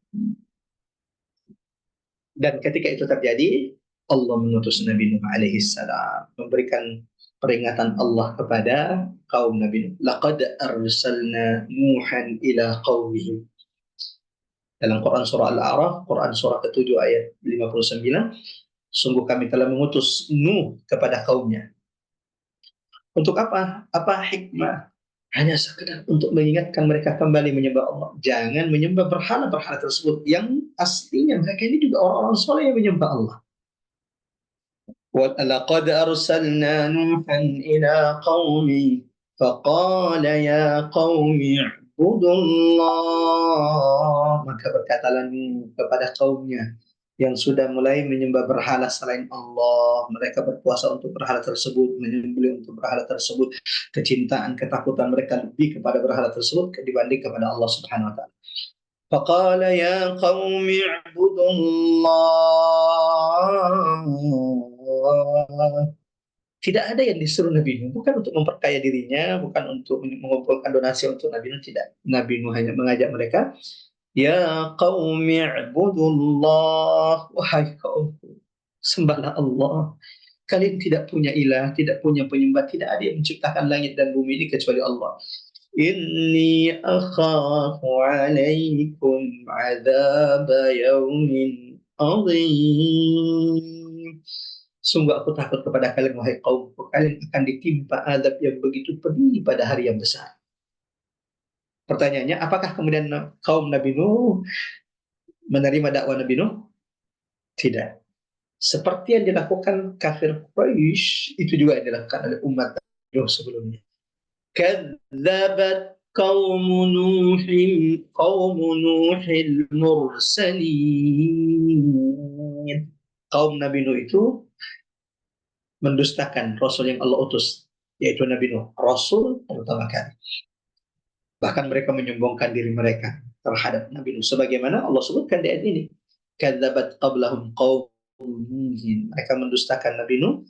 Dan ketika itu terjadi, Allah mengutus Nabi Nuh alaihi salam, memberikan peringatan Allah kepada kaum Nabi Nuh. Laqad arsalna Nuhan ila qaumihi. Dalam Quran surah Al-A'raf, Quran surah ke-7 ayat 59, sungguh kami telah mengutus Nuh kepada kaumnya. Untuk apa? Apa hikmah? Hanya sekedar untuk mengingatkan mereka kembali menyembah Allah. Jangan menyembah berhala-berhala tersebut yang aslinya mereka ini juga orang-orang soleh yang menyembah Allah. وَلَقَدْ أَرْسَلْنَا نُوحًا إِلَى قَوْمِهِ فَقَالَ يَا قَوْمِ اعْبُدُوا اللَّهَ. Maka berkatalah Nuh kepada kaumnya yang sudah mulai menyembah berhala selain Allah. Mereka berpuasa untuk berhala tersebut, menyembelih untuk berhala tersebut. Kecintaan, ketakutan mereka lebih kepada berhala tersebut dibanding kepada Allah Subhanahu wa taala. فقال يا قوم اعبدوا الله. Tidak ada yang disuruh Nabi Nuh, bukan untuk memperkaya dirinya, bukan untuk mengumpulkan donasi untuk Nabi Nuh, tidak. Nabi Nuh hanya mengajak mereka, ya qaumi i'budullah, wahai kaumku, sembahlah Allah. Kalian tidak punya ilah, tidak punya penyembah, tidak ada yang menciptakan langit dan bumi ini kecuali Allah. Inni akhafu alaikum azab yaumin azim. Sungguh aku takut kepada kalian, wahai kaumku, kalian akan ditimpa azab yang begitu pedih pada hari yang besar. Pertanyaannya, apakah kemudian kaum Nabi Nuh menerima dakwah Nabi Nuh? Tidak. Seperti yang dilakukan kafir Quraisy, itu juga yang dilakukan oleh umat Nabi Nuh sebelumnya. Kadzabat qaum Nuhil mursalin. Kaum Nabi Nuh itu mendustakan Rasul yang Allah utus, yaitu Nabi Nuh, Rasul pertama kali. Bahkan mereka menyombongkan diri mereka terhadap Nabi Nuh, sebagaimana Allah sebutkan di ayat ini. Kadzabat qablahum qaum Nuh. Mereka mendustakan Nabi Nuh.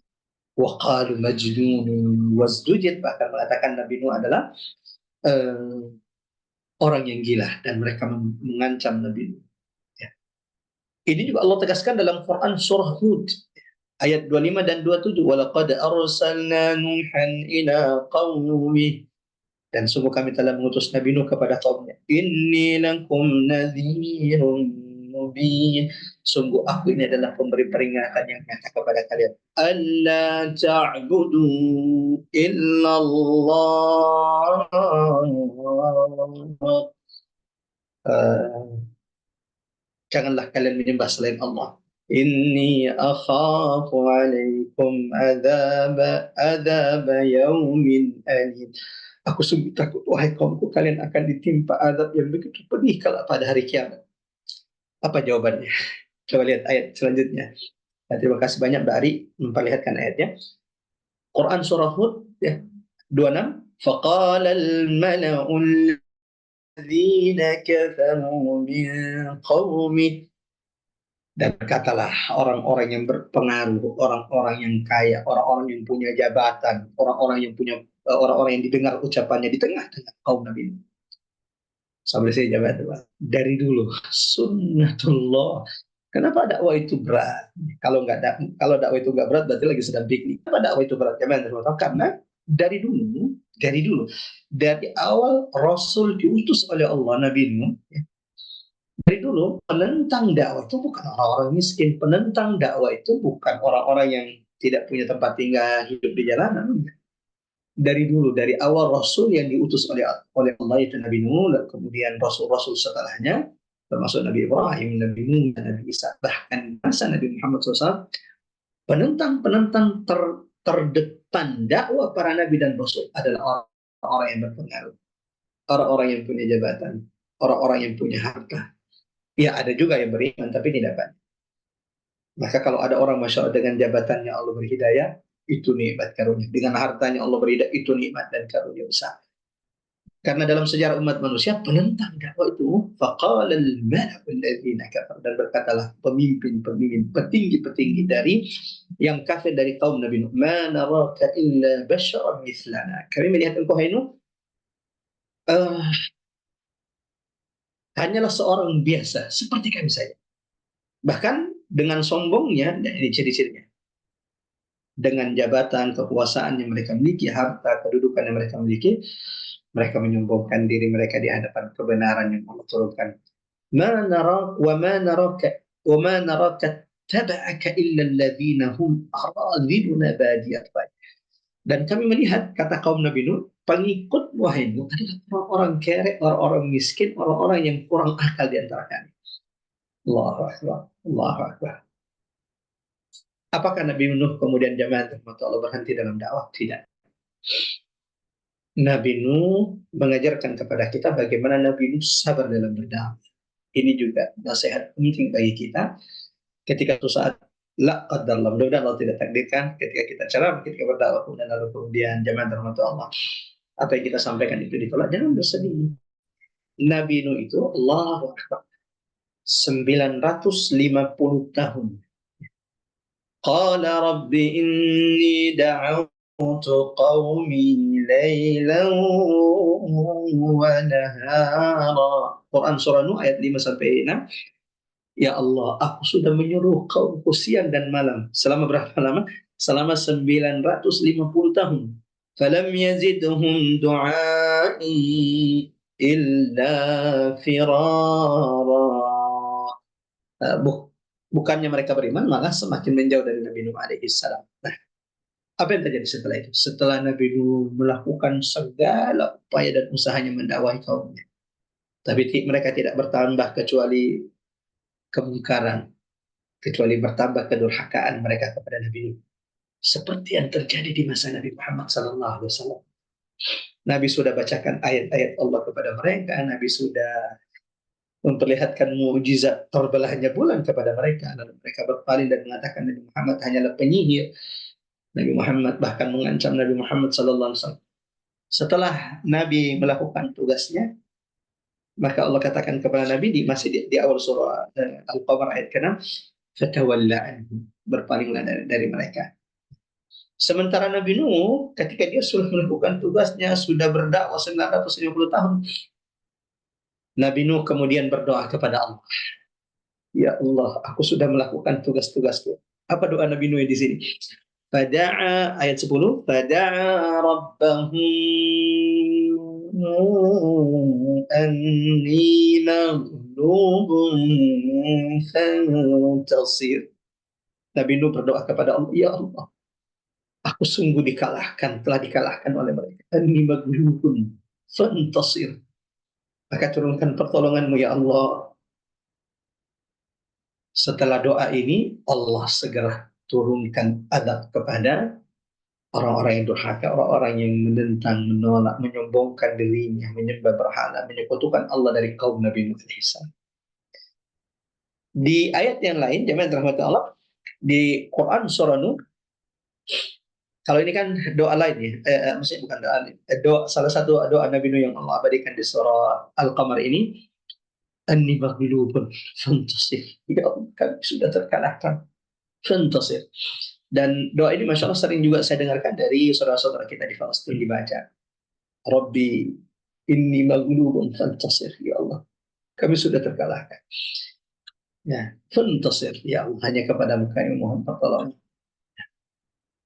Wa qalu majnun wazdujid, bahkan mengatakan Nabi Nuh adalah orang yang gila, dan mereka mengancam Nabi Nuh. Ya. Ini juga Allah tegaskan dalam Quran surah Hud ayat 25 dan 27, walaqad arsalna Nuhan ila qaumih, dan sungguh kami telah mengutus Nabi Nuh kepada kaumnya. Inni lakum nadhirun mubin, sungguh aku ini adalah pemberi peringatan yang nyata kepada kalian. Alla ta'budu illallah. Janganlah kalian menyembah selain Allah. Inni akhafu alaikum adab yaumin alim. Aku sungguh takut, wahai kaumku, kalian akan ditimpa azab yang begitu pedih kalau pada hari kiamat. Apa jawabannya? Coba lihat ayat selanjutnya. Nah, terima kasih banyak Mbak Ari memperlihatkan ayatnya. Quran surah Hud ya, 26. فَقَالَ الْمَلَأُ الَّذِينَ كَفَرُوا مِنْ قَوْمِهِ, dan katalah orang-orang yang berpengaruh, orang-orang yang kaya, orang-orang yang punya jabatan, orang-orang yang didengar ucapannya di tengah-tengah kaum Nabi Nuh. Sampai saya jabatan dari dulu sunnatullah. Kenapa dakwah itu berat? Kalau dakwah itu nggak berat, berarti lagi sedang piknik. Kenapa dakwah itu berat? Karena dari awal Rasul diutus oleh Allah, Nabi Nuh, dari dulu penentang dakwah itu bukan orang-orang miskin, penentang dakwah itu bukan orang-orang yang tidak punya tempat tinggal, hidup di jalanan. Dari dulu, dari awal Rasul yang diutus oleh Allah itu Nabi Nuh, dan kemudian Rasul-Rasul setelahnya, termasuk Nabi Ibrahim, Nabi Nuh, dan Nabi Isa, bahkan masa Nabi Muhammad SAW, penentang-penentang terdepan dakwah para Nabi dan Rasul adalah orang-orang yang berpengaruh, orang-orang yang punya jabatan, orang-orang yang punya harta. Ya, ada juga yang beriman, tapi tidak banyak. Maka kalau ada orang Masya Allah dengan jabatannya Allah beri hidayah, itu nikmat karunia. Dengan hartanya Allah beri hidayah, itu nikmat dan karunia besar. Karena dalam sejarah umat manusia, penentang dakwah itu, faqala al-mala'u alladziina kafaru, dan berkatalah pemimpin-pemimpin, petinggi-petinggi dari yang kafir dari kaum Nabi Nuh, ma naraka illa basyaran mithlana. Kami melihat engkau hai Nuh, hanyalah seorang biasa seperti kami saja. Bahkan dengan sombongnya, dan ini ciri-cirinya, dengan jabatan, kekuasaan yang mereka miliki, harta, kedudukan yang mereka miliki, mereka menyombongkan diri mereka di hadapan kebenaran yang Allah turunkan. Ma narak wa ma naraka taba'aka illa alladhina hum aradiluna badiyat rai. Dan kami melihat, kata kaum Nabi Nuh, pengikut wahai Nuh adalah orang-orang kere, orang-orang miskin, orang-orang yang kurang akal di antara kami. Allahu Akbar, Allahu Akbar. Apakah Nabi Nuh kemudian jamaah Allah berhenti dalam dakwah? Tidak. Nabi Nuh mengajarkan kepada kita bagaimana Nabi Nuh sabar dalam berdakwah. Ini juga nasihat penting bagi kita ketika suatu saat la qadarullah, mudah-mudahan Allah tidak takdirkan ketika kita ceramah, ketika berdakwah kemudian jamaah rahmat Allah, apa yang kita sampaikan itu ditolak, jangan bersedih. Nabi Nuh itu Allahu Akbar 950 tahun. Qala rabbi inni da'awtu qaumi laylan wa nahara. Quran surah Nuh ayat 5 sampai 6. Ya Allah, aku sudah menyuruh kaumku siang dan malam. Selama berapa lama? Selama 950 tahun. Falam yazidhum du'ai illa firara. Bukannya mereka beriman, malah semakin menjauh dari Nabi Nuh alaihi salam. Nah, apa yang terjadi setelah itu? Setelah Nabi Nuh melakukan segala upaya dan usahanya mendakwahi kaumnya, tapi mereka tidak bertambah kecuali kemungkaran, kecuali bertambah kedurhakaan mereka kepada Nabi Nuh. Seperti yang terjadi di masa Nabi Muhammad SAW. Nabi sudah bacakan ayat-ayat Allah kepada mereka, Nabi sudah memperlihatkan mukjizat terbelahnya bulan kepada mereka, lalu mereka berpaling dan mengatakan Nabi Muhammad hanyalah penyihir. Nabi Muhammad bahkan mengancam Nabi Muhammad SAW. Setelah Nabi melakukan tugasnya, maka Allah katakan kepada Nabi masih di awal surah Al-Qamar ayat ke-6, fatawalla anhum, berpalinglah dari mereka. Sementara Nabi Nuh ketika dia sudah melakukan tugasnya, sudah berdakwah 950 tahun, Nabi Nuh kemudian berdoa kepada Allah. Ya Allah, aku sudah melakukan tugas-tugasku. Apa doa Nabi Nuh di sini? Fada'a ayat 10, fada'a rabbahu anni maghlubun fantasir. Nabi Nuh berdoa kepada Allah, ya Allah, aku sungguh telah dikalahkan oleh mereka. Anni maghlubun fantasir. Maka turunkan pertolonganmu ya Allah. Setelah doa ini, Allah segera turunkan adab kepada orang-orang yang durhaka, orang-orang yang menentang, menolak, menyombongkan dirinya, menyembah berhala, menyekutukan Allah dari kaum Nabi Nuh alaihissalam. Di ayat yang lain, jemaah rahmat Allah, di Quran surah Nuh, kalau ini kan doa lain ya, maksudnya bukan doa lain, salah satu doa Nabi Nuh yang Allah abadikan di surah Al-Qamar ini, anni maghlubun fantasir. Ya Allah, kami sudah terkalahkan. Fantasir. Dan doa ini Masya Allah sering juga saya dengarkan dari saudara-saudara kita di Palestina dibaca. Rabbi inni maghlubun fantasir. Ya Allah, kami sudah terkalahkan. Ya, fantasir. Ya Allah, hanya kepadamu kami mohon pertolongan.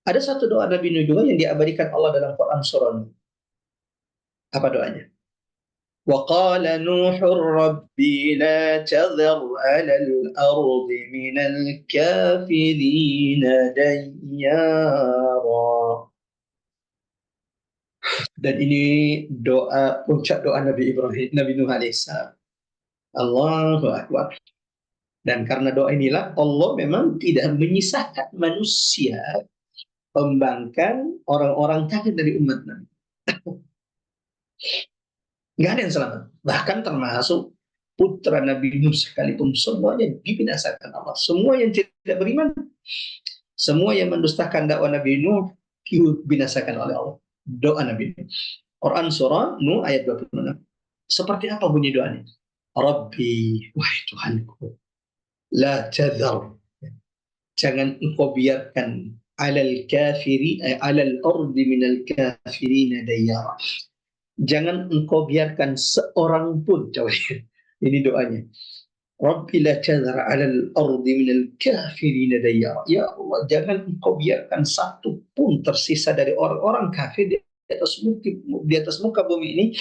Ada satu doa Nabi Nuh juga yang diabadikan Allah dalam Quran surah Nuh. Apa doanya? وقال نوح ربي لا تذر على الأرض من الكافرين ديارا. Dan ini doa puncak doa Nabi Ibrahim, Nabi Nuh alaihissalam. Allahu Akbar. Dan karena doa inilah Allah memang tidak menyisakan manusia pembangkang orang-orang kafir dari umat Nabi. Nggak ada yang selamat. Bahkan termasuk putra Nabi Nuh sekalipun semuanya dibinasakan Allah. Semua yang tidak beriman, semua yang mendustakan dakwah Nabi Nuh dibinasakan oleh Allah. Doa Nabi Nuh. Quran surah Nuh ayat 26. Seperti apa bunyi doanya? Rabbi, wahai Tuhanku, la tadhar, jangan engkau biarkan alal ardi minal kafirin dayyara. Jangan engkau biarkan seorang pun, ini doanya. Rabbi la tadhar alal ardi minal kafirin dayyara. Ya Allah, jangan engkau biarkan satu pun tersisa dari orang-orang kafir di atas muka bumi ini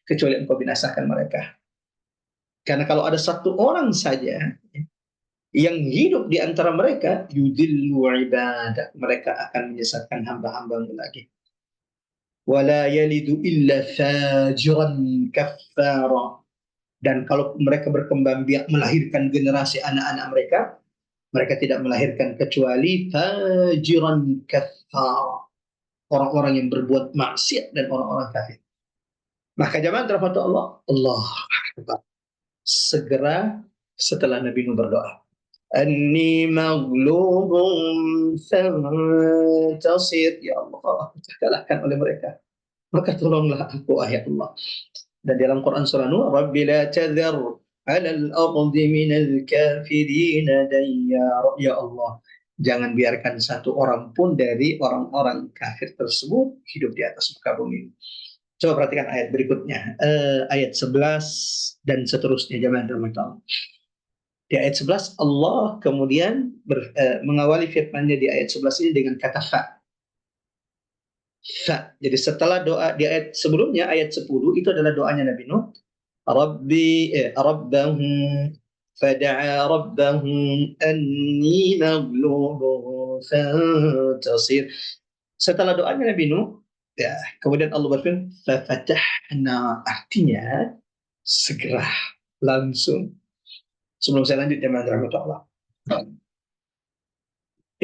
kecuali engkau binasakan mereka. Karena kalau ada satu orang saja yang hidup di antara mereka, yudillu ibadah, mereka akan menyesatkan hamba-hambamu lagi. Wala yalidu illa fajiran kaffara. Dan kalau mereka berkembang biak melahirkan generasi anak-anak mereka, mereka tidak melahirkan kecuali fajiran kaffara, orang-orang yang berbuat maksiat dan orang-orang kafir. Maka jamaah rahmat Allah, Allah Akbar. Segera setelah Nabi Nuh berdoa, Anni maghlubun fantasir. Ya Allah, aku terkalahkan oleh mereka, maka tolonglah aku, ayat Allah. Dan dalam Quran surah Nuh, Rabbi la tadhar 'ala al-ardi minal kafirin dayyara. Ya Allah, jangan biarkan satu orang pun dari orang-orang kafir tersebut hidup di atas muka bumi. Coba perhatikan ayat berikutnya, ayat 11 dan seterusnya, jamaah rahmat Allah. Di ayat 11 Allah kemudian mengawali firman-Nya di ayat 11 ini dengan kata fa. Fa. Jadi setelah doa di ayat sebelumnya, ayat 10 itu adalah doanya Nabi Nuh. Rabbahu fada'a rabbahu anni maghlubun fantasir. Setelah doanya Nabi Nuh, ya, kemudian Allah berfirman, fafatahna, artinya segera, langsung. Sebelum saya lanjut, jemaah rahmat Allah,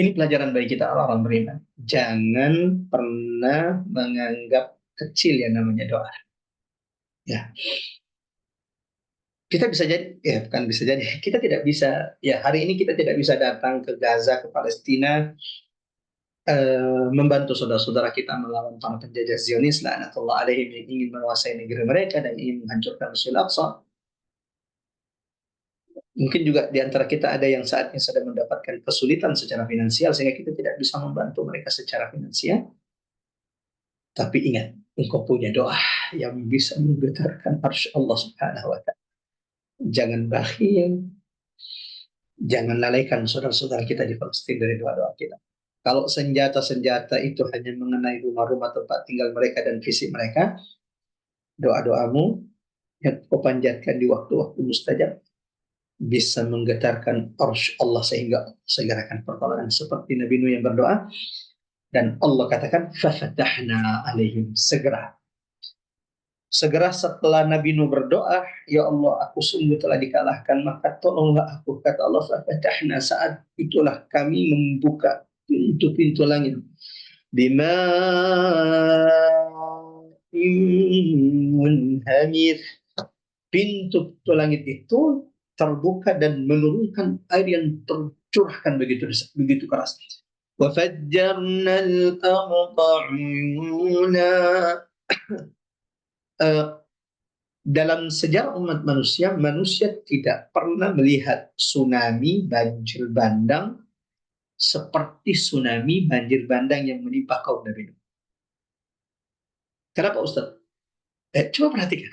ini pelajaran bagi kita orang beriman. Jangan pernah menganggap kecil yang namanya doa. Ya, kita bisa jadi, ya bukan bisa jadi, kita tidak bisa, ya hari ini kita tidak bisa datang ke Gaza, ke Palestina, membantu saudara-saudara kita melawan para penjajah Zionis laknatullah alaihim yang ingin menguasai negeri mereka dan ingin menghancurkan Masjidil Aqsa. Mungkin juga di antara kita ada yang saatnya sedang mendapatkan kesulitan secara finansial sehingga kita tidak bisa membantu mereka secara finansial. Tapi ingat, engkau punya doa yang bisa menggetarkan arsy Allah Subhanahu wa taala. Jangan bakhil, jangan lalaikan saudara-saudara kita di Palestina dari doa-doa kita. Kalau senjata-senjata itu hanya mengenai rumah-rumah tempat tinggal mereka dan fisik mereka, doa-doamu yang kau panjatkan di waktu-waktu mustajab bisa menggetarkan arsy Allah sehingga segerakan pertolongan seperti Nabi Nuh yang berdoa dan Allah katakan fafatahna alaihim, segera setelah Nabi Nuh berdoa, ya Allah, aku sungguh telah dikalahkan, maka tolonglah aku, kata Allah, fafatahna, saat itulah kami membuka pintu-pintu langit bima'in munhamir. Pintu langit itu terbuka dan menurunkan air yang tercurahkan begitu keras. Wa fajjarnal arda uyuna. Dalam sejarah umat manusia, manusia tidak pernah melihat tsunami banjir bandang seperti tsunami banjir bandang yang menimpa kaum Nabi Nuh. Kenapa Ustaz? Coba perhatikan.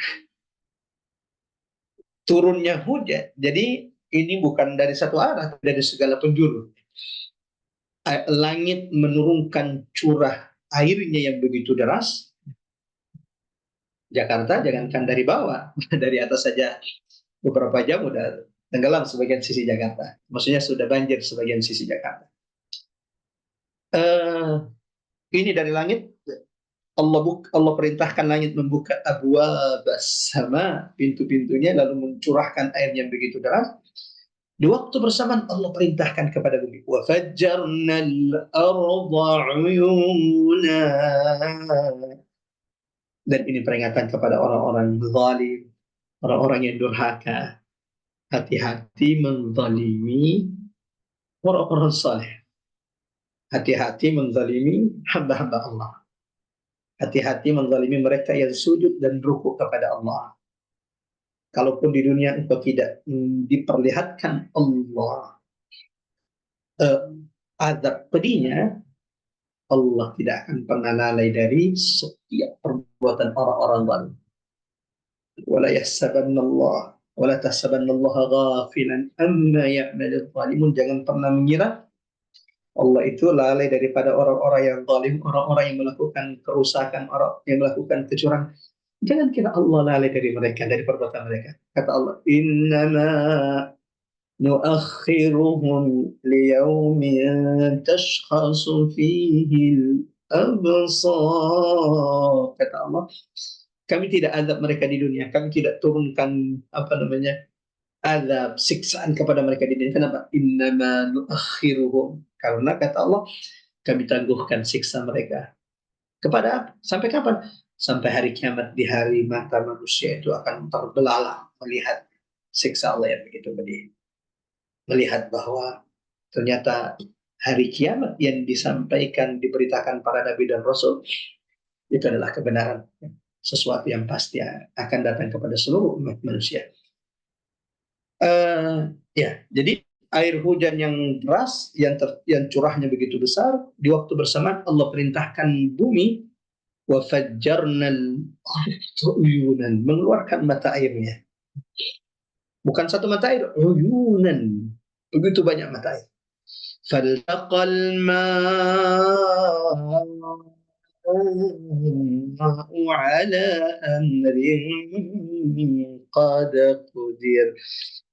Turunnya hujan. Jadi ini bukan dari satu arah, dari segala penjuru. Langit menurunkan curah airnya yang begitu deras. Jakarta jangankan dari bawah, dari atas saja beberapa jam udah tenggelam sebagian sisi Jakarta. Maksudnya sudah banjir sebagian sisi Jakarta. Ini dari langit. Allah perintahkan langit membuka abwaab sama, pintu-pintunya, lalu mencurahkan air yang begitu deras. Di waktu bersamaan Allah perintahkan kepada bumi, wa fajjarnal arda uyuna. Dan ini peringatan kepada orang-orang zalim, orang-orang yang durhaka. Hati-hati menzalimi orang-orang saleh. Hati-hati menzalimi hamba-hamba Allah. Hati-hati menzalimi mereka yang sujud dan rukuk kepada Allah. Kalaupun di dunia engkau tidak diperlihatkan Allah azab pedihnya, Allah tidak akan pernah lalai dari setiap perbuatan orang-orang zalim. Wala yahsabannallaha wala tahsabannallaha ghafilan amma ya'malul zalimun. Jangan pernah mengira Allah itu lalai daripada orang-orang yang zalim, orang-orang yang melakukan kerusakan, orang yang melakukan kecurangan. Jangan kira Allah lalai dari mereka, dari perbuatan mereka. Kata Allah, innama nuakhiruhum liyaumin tashkhasu fihi al-absar. Kata Allah, kami tidak azab mereka di dunia, kami tidak turunkan azab, siksaan kepada mereka di dunia. Kenapa? Innama nuakhiruhum. Karena kata Allah, kami tangguhkan siksa mereka. Kepada sampai kapan? Sampai hari kiamat. Di hari mata manusia itu akan terbelalak melihat siksa Allah yang begitu pedih. Melihat bahwa ternyata hari kiamat yang disampaikan, diberitakan para nabi dan rasul itu adalah kebenaran, sesuatu yang pasti akan datang kepada seluruh umat manusia. Jadi air hujan yang deras, yang curahnya begitu besar, di waktu bersamaan Allah perintahkan bumi wa fajjarnal arda uyunan, mengeluarkan mata airnya. Bukan satu mata air, uyunan, begitu banyak mata air. Faltaqal ma'u ala amrin qad qudir.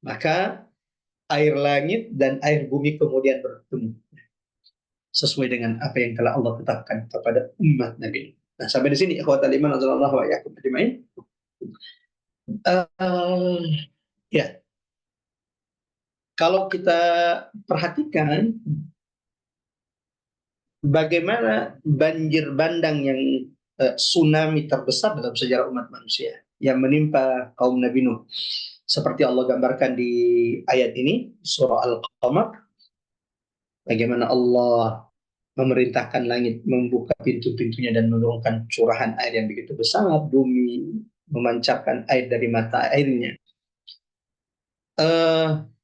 Maka air langit dan air bumi kemudian bertemu sesuai dengan apa yang telah Allah tetapkan kepada umat Nabi. Nah, sampai di sini ikhwatal iman azallahu wa iyyakum ajmain. Ya. Kalau kita perhatikan bagaimana banjir bandang yang tsunami terbesar dalam sejarah umat manusia yang menimpa kaum Nabi Nuh. Seperti Allah gambarkan di ayat ini, surah Al-Qamar, bagaimana Allah memerintahkan langit membuka pintu-pintunya dan menurunkan curahan air yang begitu besar, bumi memancarkan air dari mata airnya.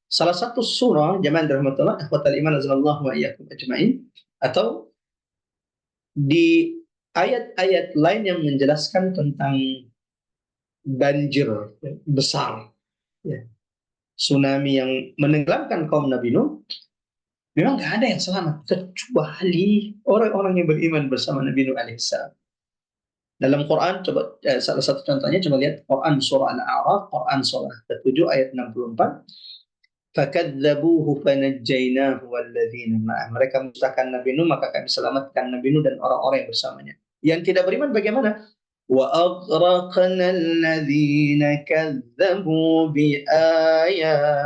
Salah satu surah, jamaah rahmatullah, ikhwatal iman azallahu wa iyyakum ajmain, atau di ayat-ayat lain yang menjelaskan tentang banjir besar, tsunami yang menenggelamkan kaum Nabi Nuh, memang nggak ada yang selamat kecuali orang-orang yang beriman bersama Nabi Nuh alaihissalam. Dalam Quran, coba salah satu contohnya, coba lihat Quran surah Al-A'raf, Quran surah ke-7 ayat 64. Fakadzabuhu fanajjaynahu walladzina ma'ah. Mereka mendustakan Nabi Nuh, maka kami selamatkan Nabi Nuh dan orang-orang yang bersamanya. Yang tidak beriman bagaimana? Wa aghraqna alladzina kadzdzabu bi ayatina.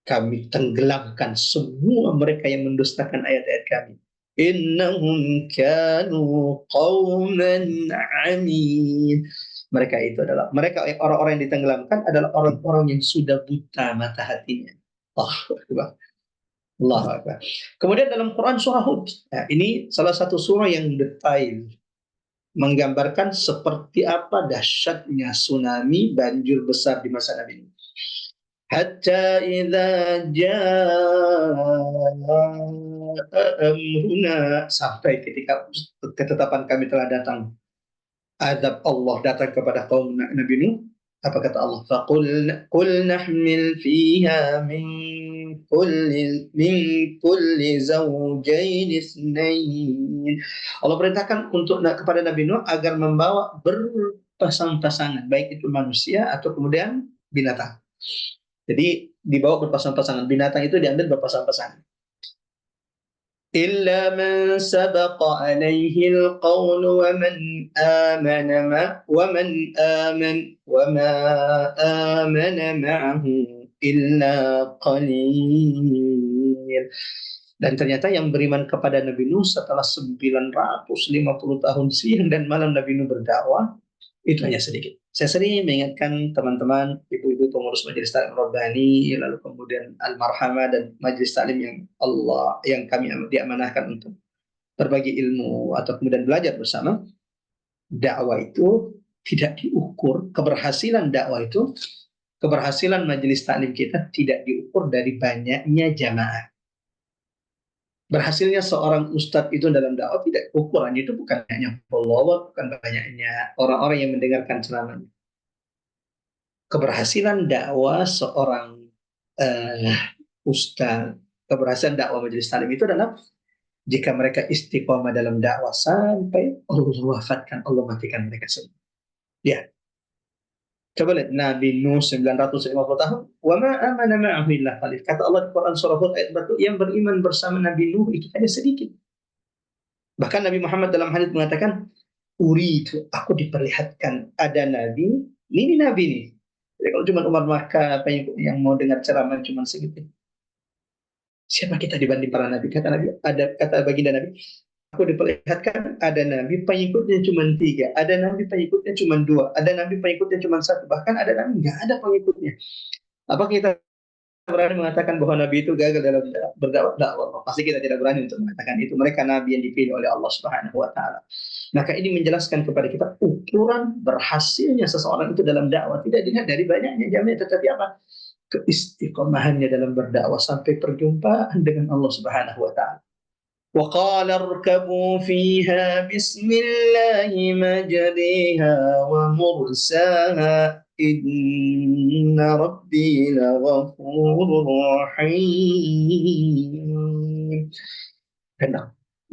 kami tenggelamkan semua mereka yang mendustakan ayat-ayat kami. Innahum kanu qauman amin. Mereka itu adalah orang-orang yang ditenggelamkan adalah orang-orang yang sudah buta mata hatinya. Allahu Akbar. Allahu Akbar. Kemudian dalam Quran surah Hud, nah, ini salah satu surah yang detail menggambarkan seperti apa dahsyatnya tsunami banjir besar di masa Nabi Nuh. Hatta idza jaa amruna, sampai ketika ketetapan kami telah datang, azab Allah datang kepada kaum Nabi Nuh. Apa kata Allah? Qul nahmil fiha min kulli zawjayn itsnain. Allah perintahkan kepada Nabi Nuh agar membawa berpasang-pasangan, baik itu manusia atau kemudian binatang. Jadi dibawa berpasang-pasangan, binatang itu diambil berpasang-pasangan. Illa man sabaqa alaihi alqawl wa man amana ma'ahu illa qalil. Dan ternyata yang beriman kepada Nabi Nuh setelah 950 tahun siang dan malam Nabi Nuh berdakwah, itu hanya sedikit. Saya sering mengingatkan teman-teman, ibu-ibu pengurus Majelis Taklim Rabbani, lalu kemudian Al-Marhamah dan Majelis Taklim yang kami diamanahkan untuk berbagi ilmu atau kemudian belajar bersama. Dakwah itu tidak diukur, keberhasilan Majelis Taklim kita tidak diukur dari banyaknya jamaah. Berhasilnya seorang ustadz itu dalam dakwah tidak, ukurannya itu bukan hanya follower, bukan banyaknya orang-orang yang mendengarkan ceramahnya. Keberhasilan dakwah seorang ustadz, keberhasilan dakwah majelis taklim itu adalah jika mereka istiqomah dalam dakwah sampai Allah wafatkan, Allah matikan mereka semua. Ya. Coba lihat Nabi Nuh 950 tahun, wa ma amana ma'ahu illa qalil. Kata Allah di Quran surah Hud ayat 1, yang beriman bersama Nabi Nuh itu hanya sedikit. Bahkan Nabi Muhammad dalam hadits mengatakan, uridu, aku diperlihatkan ada nabi, ini nabi nih. Jadi kalau cuma Umar Makkah yang mau dengar ceramah cuma sedikit. Siapa kita dibanding para nabi? Kata baginda Nabi, aku diperlihatkan ada nabi pengikutnya cuma 3, ada nabi pengikutnya cuma 2, ada nabi pengikutnya cuma 1, bahkan ada nabi nggak ada pengikutnya. Apa kita berani mengatakan bahwa nabi itu gagal dalam berdakwah? Pasti kita tidak berani untuk mengatakan itu. Mereka nabi yang dipilih oleh Allah Subhanahu wa taala. Maka ini menjelaskan kepada kita ukuran berhasilnya seseorang itu dalam dakwah tidak dilihat dari banyaknya jamaah, tetapi apa? Keistiqomahannya dalam berdakwah sampai perjumpaan dengan Allah Subhanahu wa taala. وقال اركبوا فيها بسم الله مجريها ومرساها إن ربي لغفور رحيم.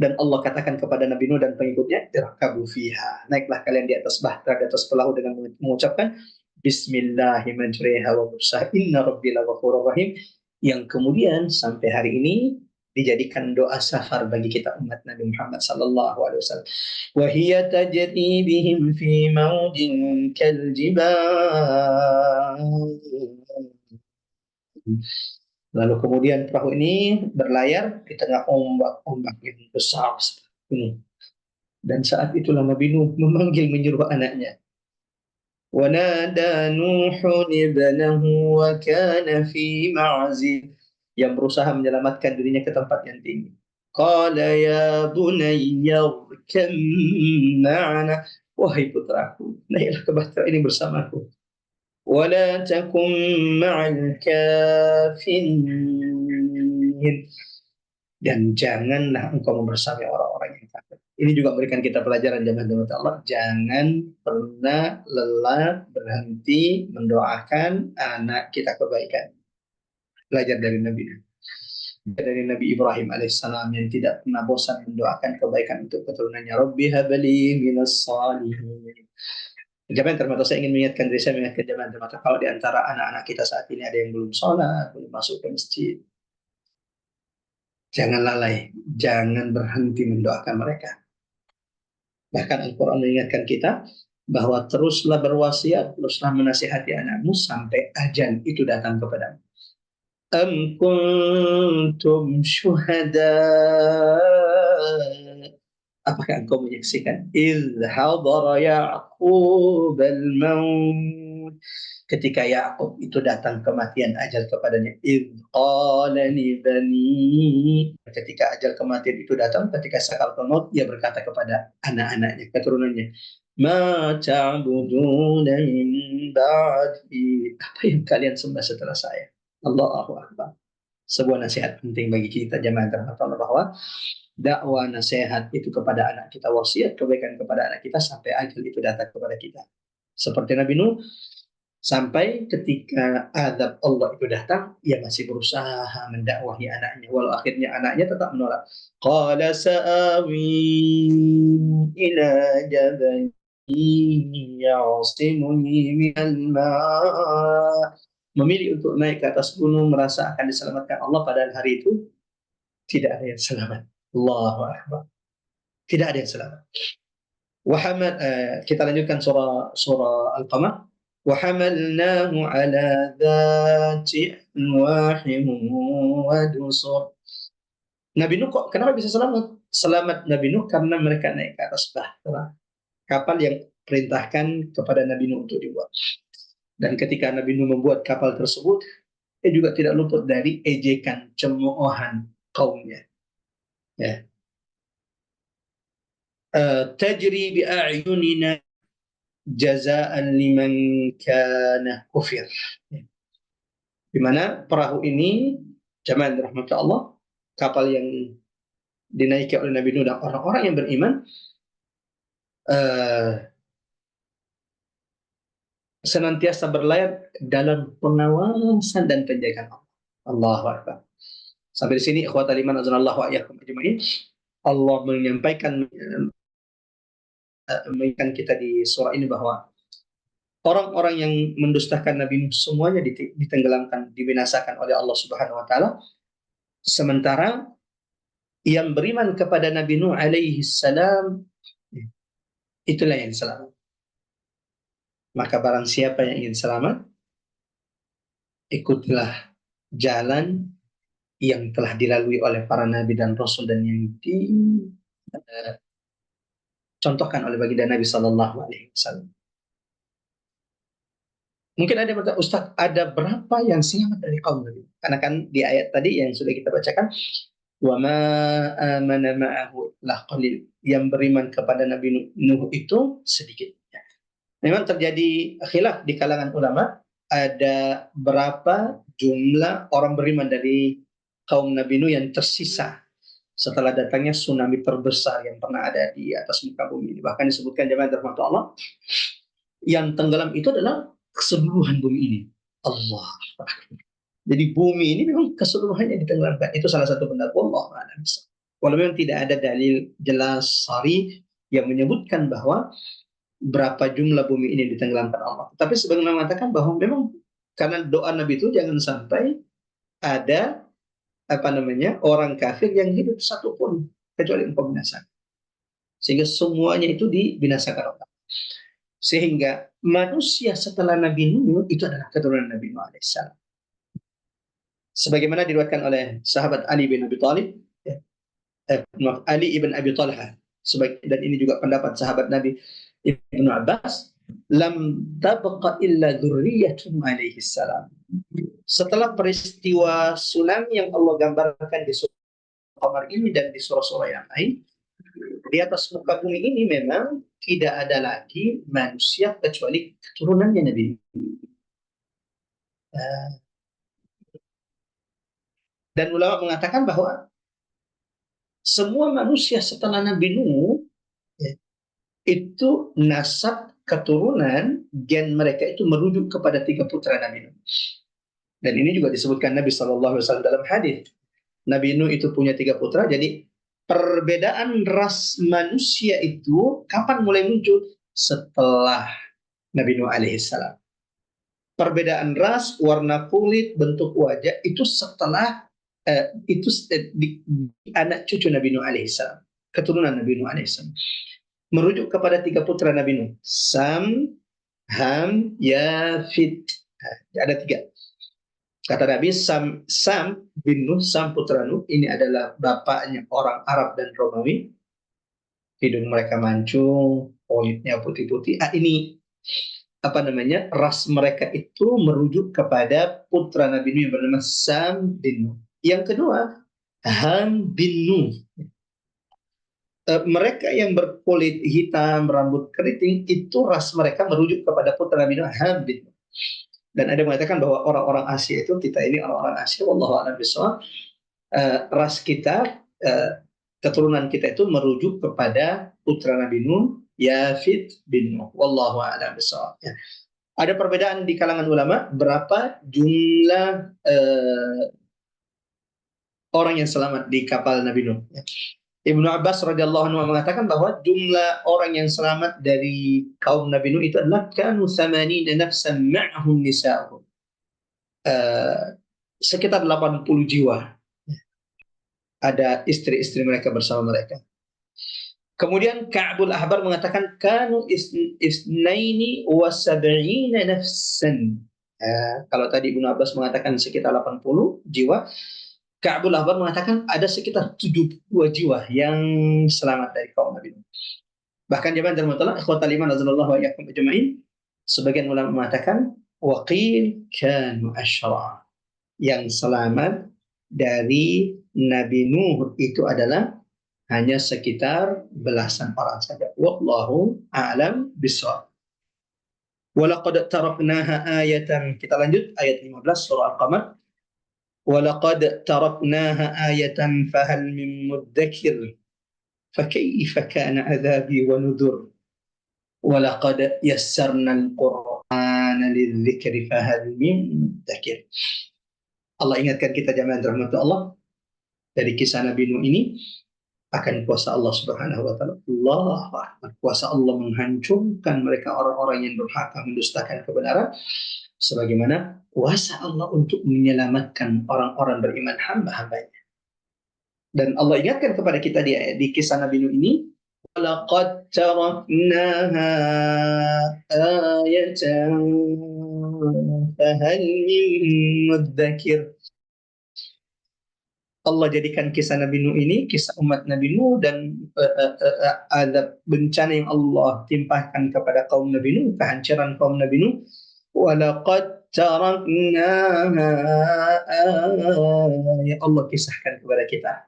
Dan Allah katakan kepada Nabi Nuh dan pengikutnya, irkabu fiha, naiklah kalian di atas bahtera, di atas perahu dengan mengucapkan Bismillahirrahmanirrahim wa mursaha inna rabbi laghafurur rahim, yang kemudian sampai hari ini dijadikan doa safar bagi kita umat Nabi Muhammad sallallahu alaihi wasallam. Wa hiya tajri bihim fi mawjin kaljibal. Lalu kemudian perahu ini berlayar di tengah ombak yang besar seperti ini. Dan saat itulah Nabi Nuh menyeru anaknya. Wa nada Nuhun ibnahu wa kana fi ma'zil, yang berusaha menyelamatkan dirinya ke tempat yang tinggi. Qala ya bunayya irkam ma'ana, wahai putraku, naiklah ke bahtera ini bersamaku. Wa la takum ma'al kafirin, dan janganlah engkau membersamai orang-orang yang kafir. Ini juga memberikan kita pelajaran jamaah Allah, jangan pernah lelah berhenti mendoakan anak kita kebaikan. Belajar dari Nabi Ibrahim alaihissalam yang tidak pernah bosan mendoakan kebaikan untuk keturunannya. Rabbi habli minas salihin. Jamaah termata, saya ingin mengingatkan diri saya, mengingatkan jamaah termata, kalau di antara anak-anak kita saat ini ada yang belum sholat, belum masuk ke masjid, jangan lalai, jangan berhenti mendoakan mereka. Bahkan Al-Quran mengingatkan kita bahwa teruslah berwasiat, teruslah menasihati anakmu sampai ajal itu datang kepadamu. Am kuntum syuhada. Apakah engkau menyaksikan idh hadara Ya'qub al-maut, ketika Yakub itu datang kematian ajal kepadanya, idh qala li bani, ketika ajal kematian itu datang, ketika sakaratul maut, dia berkata kepada anak-anaknya, keturunannya, ma ta'buduna min ba'di, apa yang kalian sembah setelah saya? Allahu akbar. Sebuah nasihat penting bagi kita jamaah terhormat Allah, bahwa dakwah nasihat itu kepada anak kita, wasiat kebaikan kepada anak kita sampai ajal itu datang kepada kita. Seperti Nabi Nuh, sampai ketika azab Allah itu datang, ia masih berusaha mendakwahi anaknya, walau akhirnya anaknya tetap menolak. Qala sa'awi ila jabal ya'simuni minal ma', memilih untuk naik ke atas gunung, merasa akan diselamatkan Allah, padahal hari itu tidak ada yang selamat. Allahu Akbar. Tidak ada yang selamat. Kita lanjutkan surah Al-Qamar. Wa hamalnahu ala dhati alwahim wa dusur. Nabi Nuh kok kenapa bisa selamat? Selamat Nabi Nuh karena mereka naik ke atas bahtera, kapal yang perintahkan kepada Nabi Nuh untuk dibuat. Dan ketika Nabi Nuh membuat kapal tersebut, dia juga tidak luput dari ejekan, cemoohan kaumnya. Ya. Tajri bi a'yunina jazaan liman kana kufir. Di mana perahu ini, jamaah rahmat Allah, kapal yang dinaiki oleh Nabi Nuh dan orang-orang yang beriman, senantiasa berlayar dalam pengawasan dan penjagaan Allah. Allahu Akbar. Sampai di sini ikhwatal iman azanallahu wa iyyakum ajma'in, Allah menyampaikan kita di surah ini bahwa orang-orang yang mendustakan Nabi Nuh semuanya ditenggelamkan, dibinasakan oleh Allah Subhanahu wa taala. Sementara yang beriman kepada Nabi Nuh alaihi salam, itulah yang selamat. Maka barang siapa yang ingin selamat, ikutlah jalan yang telah dilalui oleh para nabi dan rasul dan yang dicontohkan oleh baginda Nabi sallallahu alaihi wasallam. Mungkin ada yang bertanya, Ustaz, ada berapa yang selamat dari kaum Nabi? Karena kan di ayat tadi yang sudah kita bacakan, wa ma amana ma'ahu la qalil, yang beriman kepada Nabi Nuh itu sedikit. Memang terjadi khilaf di kalangan ulama, ada berapa jumlah orang beriman dari kaum Nabi Nuh yang tersisa setelah datangnya tsunami terbesar yang pernah ada di atas muka bumi ini. Bahkan disebutkan jemaah rahmat Allah, yang tenggelam itu adalah keseluruhan bumi ini. Allah. Jadi bumi ini memang keseluruhannya ditenggelamkan. Itu salah satu pendapat Allah. Walau memang tidak ada dalil jelas sahih yang menyebutkan bahwa berapa jumlah bumi ini ditenggelamkan Allah. Tapi sebagian mengatakan bahwa memang karena doa Nabi itu jangan sampai ada orang kafir yang hidup satupun kecuali engkau binasakan. Sehingga semuanya itu dibinasakan Allah. Sehingga manusia setelah Nabi Nuh itu adalah keturunan Nabi Nuh alaihissalam. Sebagaimana diriwayatkan oleh sahabat Ali bin Abi Thalib, Ali ibn Abi Talha, dan ini juga pendapat sahabat Nabi Ibnu Abbas, lam tabqa illa dzurriyyatun alaihi salam. Setelah peristiwa tsunami yang Allah gambarkan di surah Qamar ini dan di surah-surah yang lain, di atas muka bumi ini memang tidak ada lagi manusia kecuali keturunannya Nabi. Dan ulama mengatakan bahwa semua manusia setelah Nabi Nuh itu nasab keturunan gen mereka itu merujuk kepada 3 putra Nabi Nuh. Dan ini juga disebutkan Nabi SAW dalam hadis. Nabi Nuh itu punya 3 putra, jadi perbedaan ras manusia itu kapan mulai muncul? Setelah Nabi Nuh alaihissalam. Perbedaan ras, warna kulit, bentuk wajah itu setelah di anak cucu Nabi Nuh alaihissalam, keturunan Nabi Nuh alaihissalam. Merujuk kepada 3 putra Nabi Nuh, Sam, Ham, Yafid. Ada 3. Kata Nabi, Sam bin Nuh, Sam putra Nuh, ini adalah bapaknya orang Arab dan Romawi. Hidung mereka mancung, kulitnya putih-putih. Ini apa namanya, ras mereka itu merujuk kepada putra Nabi Nuh yang bernama Sam bin Nuh. Yang kedua, Ham bin Nuh. Mereka yang berkulit hitam, rambut keriting, itu ras mereka merujuk kepada putra Nabi Nuh, Ham bin Nuh. Dan ada yang mengatakan bahwa orang-orang Asia itu, kita ini orang-orang Asia, wallahu a'lam bishawab, ras kita, keturunan kita itu merujuk kepada putra Nabi Nuh, Yafid bin Nuh. Wallahu a'lam bishawab. Ya. Ada perbedaan di kalangan ulama berapa jumlah orang yang selamat di kapal Nabi Nuh. Ya. Ibnu Abbas radhiyallahu anhu mengatakan bahwa jumlah orang yang selamat dari kaum Nabi Nuh itu adalah kanu 80 nafsan ma'hum nisa'uhum. Sekitar 80 jiwa. Ada istri-istri mereka bersama mereka. Kemudian Ka'bul Ahbar mengatakan kanu isnaini wa sab'ina nafsan. Kalau tadi Ibnu Abbas mengatakan sekitar 80 jiwa, Ka'bul Ahbar mengatakan ada sekitar 72 jiwa yang selamat dari kaum Nabi Nuh. Bahkan jemaah rahmatullah ikhwatal iman azallahu wa iyyakum ajma'in, sebagian ulama mengatakan waqil kanu asyra. Yang selamat dari Nabi Nuh itu adalah hanya sekitar belasan orang saja. Wallahu a'lam bishawab. Walaqad taraknaha ayatan. Kita lanjut ayat 15 surah Al-Qamar. Walaqad taraknaha ayatan fahal min muddakir. Fakaifa kana adzabi wa nudhur. Walaqad yassarna al-Qur'ana lidzikri fahal min muddakir. Allah ingatkan kita jamaah rahmat Allah dari kisah Nabi Nuh ini akan kuasa Allah Subhanahu wa taala. Allahu Akbar. Kuasa Allah menghancurkan mereka orang-orang yang durhaka mendustakan kebenaran, sebagaimana kuasa Allah untuk menyelamatkan orang-orang beriman hamba-hambanya. Dan Allah ingatkan kepada kita di kisah Nabi Nuh ini, laqad taraknaha ayatan fahal min muddakir. Allah jadikan kisah Nabi Nuh ini, kisah umat Nabi Nuh dan azab bencana yang Allah timpahkan kepada kaum Nabi Nuh, kehancuran kaum Nabi Nuh. Walaqad taraknaha, ya Allah kisahkan kepada kita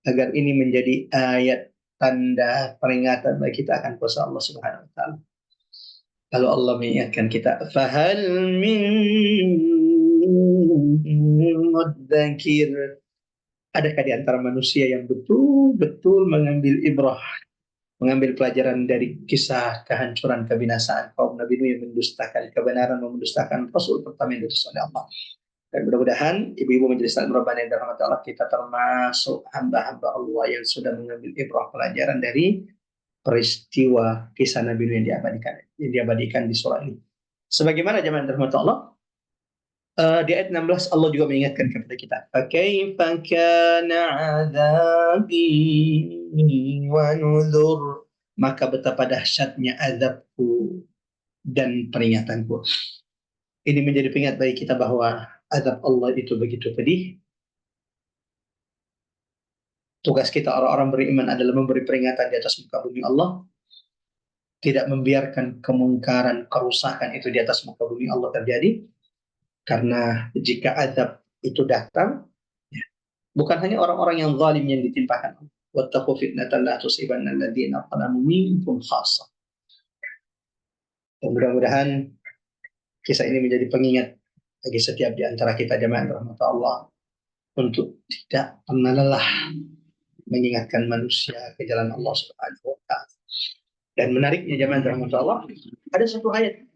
agar ini menjadi ayat tanda peringatan bagi kita akan kuasa Allah Subhanahu wa taala. Lalu Allah mengingatkan kita, fahal min muddakir. Adakah di antara manusia yang betul-betul mengambil ibrah, mengambil pelajaran dari kisah kehancuran kebinasaan kaum Nabi Nuh yang mendustakan kebenaran, mendustakan Rasul pertama yang diutus oleh Allah. Dan mudah-mudahan ibu-ibu majelis taklim Rabbani dan rahmat Allah, kita termasuk hamba-hamba Allah yang sudah mengambil ibrah pelajaran dari peristiwa kisah Nabi Nuh yang diabadikan di surah ini. Sebagaimana jemaah rahmat Allah, di ayat 16 Allah juga mengingatkan kepada kita, fakaifa kana adzabi wa nuzur, maka betapa dahsyatnya azabku dan peringatanku. Ini menjadi peringat bagi kita bahwa azab Allah itu begitu pedih. Tugas kita orang-orang beriman adalah memberi peringatan di atas muka bumi Allah, tidak membiarkan kemungkaran, kerusakan itu di atas muka bumi Allah terjadi. Karena jika azab itu datang, bukan hanya orang-orang yang zalim yang ditimpakan. Wattaqu fitnatan la tusibanna alladziina zalamu minkum khassah. Mudah-mudahan kisah ini menjadi pengingat bagi setiap di antara kita jemaah rahmat Allah untuk tidak pernah lelah mengingatkan manusia ke jalan Allah Subhanahu wa taala. Dan menariknya jemaah rahmat Allah, ada satu ayat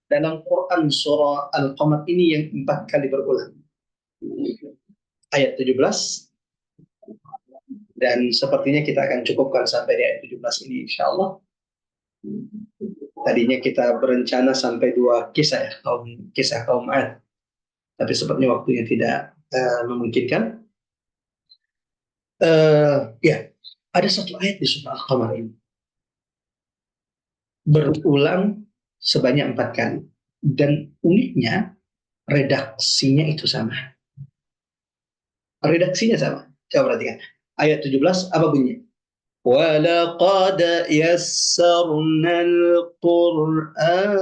dalam Quran surah Al-Qamar ini yang 4 kali berulang. Ayat 17, dan sepertinya kita akan cukupkan sampai di ayat 17 ini insyaallah. Tadinya kita berencana sampai 2 kisah kisah kaum Ad, tapi sepertinya waktunya tidak memungkinkan. Ada satu ayat di surah Al-Qamar ini berulang sebanyak 4 kali. Dan uniknya redaksinya itu sama. Redaksinya sama. Coba perhatikan. Ayat 17 apa bunyinya? وَلَقَدْ يَسَّرْنَا الْقُرْآنَ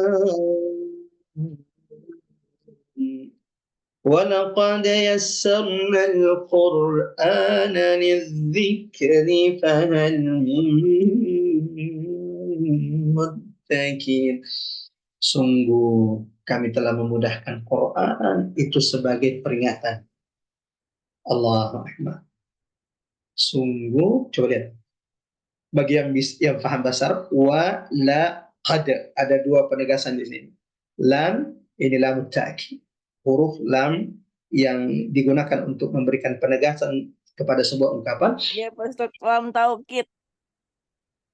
وَلَقَدْ يَسَّرْنَا الْقُرْآنَ لِلذِّكْرِ فَهَلْ مِن مُّدَّكِرٍ. Sungguh kami telah memudahkan Quran itu sebagai peringatan. Allahu Akbar. Sungguh, coba lihat. Bagi yang paham bahasa Arab, wa la qad, ada dua penegasan di sini. Lam, ini lam ta'kid. Huruf lam yang digunakan untuk memberikan penegasan kepada sebuah ungkapan. Ya, Pak Ustadz, lam taukid.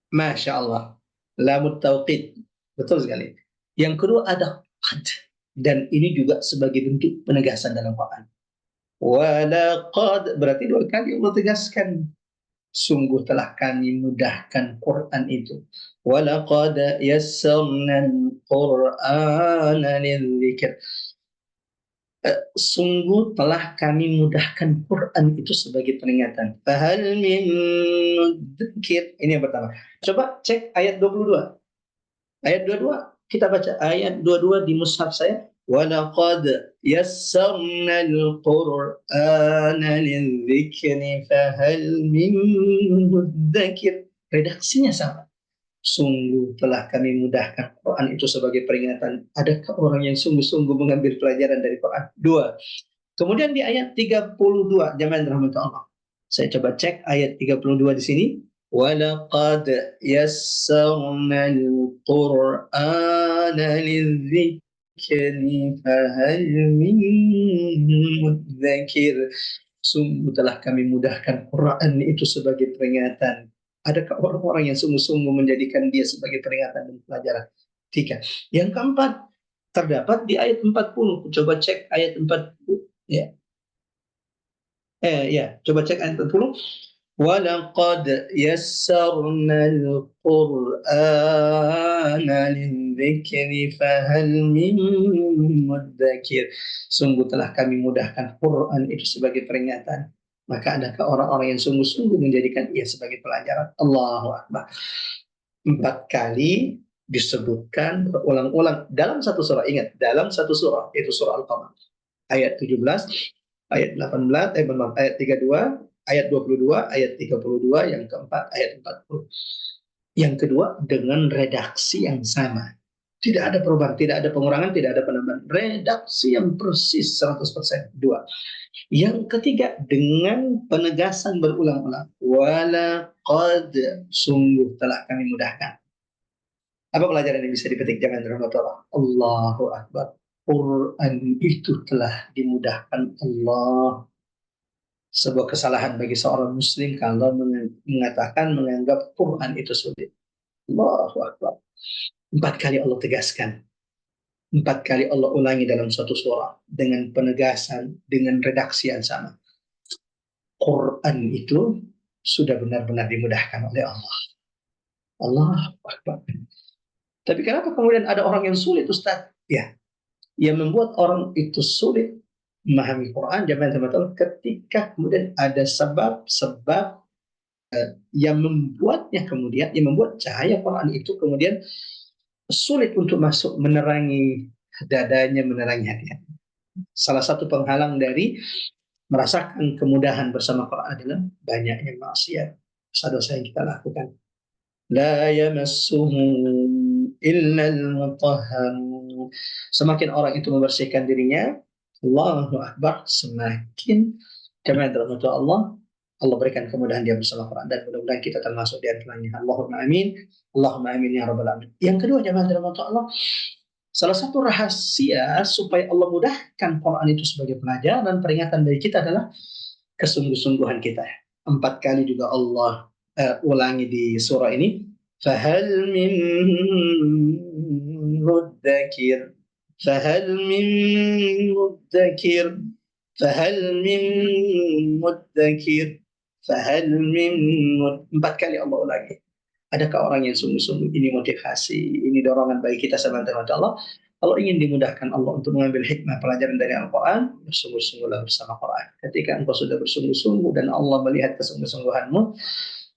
Masya Allah. Lam tauqid. Betul sekali. Yang kedua ada qad. Dan ini juga sebagai bentuk penegasan dalam Quran. Wa la qad, berarti dua kali Allah tegaskan. Sungguh telah kami mudahkan Quran itu. Walaqad yassarna al-Qur'ana lidzikr. Sungguh telah kami mudahkan Quran itu sebagai peringatan. Fahal min mudzakir. Ini yang pertama. Coba cek ayat 22. Ayat 22 kita baca ayat 22 di mushaf saya. وَلَقَدْ يَسَّرْنَا الْقُرْآنَ لِلذِّكْرِ فَهَلْ مِن مُّدَّكِرٍ. Redaksinya sama. Sungguh telah kami mudahkan Quran itu sebagai peringatan. Adakah orang yang sungguh-sungguh mengambil pelajaran dari Quran? Dua. Kemudian di ayat 32, jamaah rahmat Allah. Saya coba cek ayat 32 di sini. وَلَقَدْ يَسَّرْنَا الْقُرْآنَ لِلذِّكْرِ فَهَلْ مِن مُّدَّكِرٍ. Sungguh telah kami mudahkan Quran itu sebagai peringatan. Adakah orang-orang yang sungguh-sungguh menjadikan dia sebagai peringatan dan pelajaran? Tiga. Yang keempat, terdapat di ayat 40. Coba cek ayat 40. Ya. Coba cek ayat 40. وَلَقَدْ يَسَّرْنَا الْقُرْآنَ لِلذِّكْرِ فَهَلْ مِن مُّدَّكِرٍ. Sungguh telah kami mudahkan Quran itu sebagai peringatan. Maka adakah orang-orang yang sungguh-sungguh menjadikan ia sebagai pelajaran? Allahu Akbar. 4 kali disebutkan berulang-ulang dalam satu surah. Ingat, dalam satu surah, yaitu surah Al-Qamar. Ayat 17, ayat 18, ayat 32, ayat 22, ayat 32, yang keempat ayat 40. Yang kedua dengan redaksi yang sama. Tidak ada perubahan, tidak ada pengurangan, tidak ada penambahan. Redaksi yang persis 100%. Dua. Yang ketiga dengan penegasan berulang-ulang. Walaqad, sungguh telah kami mudahkan. Apa pelajaran yang bisa dipetik? Jangan rahmatullah. Allahu Akbar. Quran itu telah dimudahkan Allah. Sebuah kesalahan bagi seorang muslim kalau menganggap Quran itu sulit. Allahu Akbar. 4 kali Allah tegaskan. 4 kali Allah ulangi dalam suatu surah dengan penegasan, dengan redaksi yang sama. Quran itu sudah benar-benar dimudahkan oleh Allah. Allahu Akbar. Tapi kenapa kemudian ada orang yang sulit, Ustaz? Ya, yang membuat orang itu sulit memahami Quran, jamaah ketika kemudian ada sebab-sebab yang membuatnya kemudian, yang membuat cahaya Quran itu kemudian sulit untuk masuk menerangi dadanya, menerangi hatinya. Salah satu penghalang dari merasakan kemudahan bersama Quran adalah banyaknya maksiat, dosa yang kita lakukan. La yamassuhu illa al-mutahharun. Semakin orang itu membersihkan dirinya, Allahu Akbar, semakin jamaah rahmat Allah berikan kemudahan dia bersama Quran, dan mudah-mudahan kita termasuk di antaranya. Allahumma amin. Allahumma amin ya rabbal alamin. Yang kedua jamaah rahmat Allah, salah satu rahasia supaya Allah mudahkan Quran itu sebagai pelajaran dan peringatan bagi kita adalah kesungguh-sungguhan kita. 4 kali juga Allah ulangi di surah ini. Fahal min mudzakir. Fahal min mudzakir. Fahal min mudzakir. Fahal min 4 kali Allah ulangi. Adakah orang yang sungguh-sungguh? Ini motivasi, ini dorongan bagi kita sebentar Allah. Kalau ingin dimudahkan Allah untuk mengambil hikmah pelajaran dari Al-Quran, bersungguh-sungguhlah bersama Quran. Ketika engkau sudah bersungguh-sungguh dan Allah melihat kesungguh-sungguhanmu,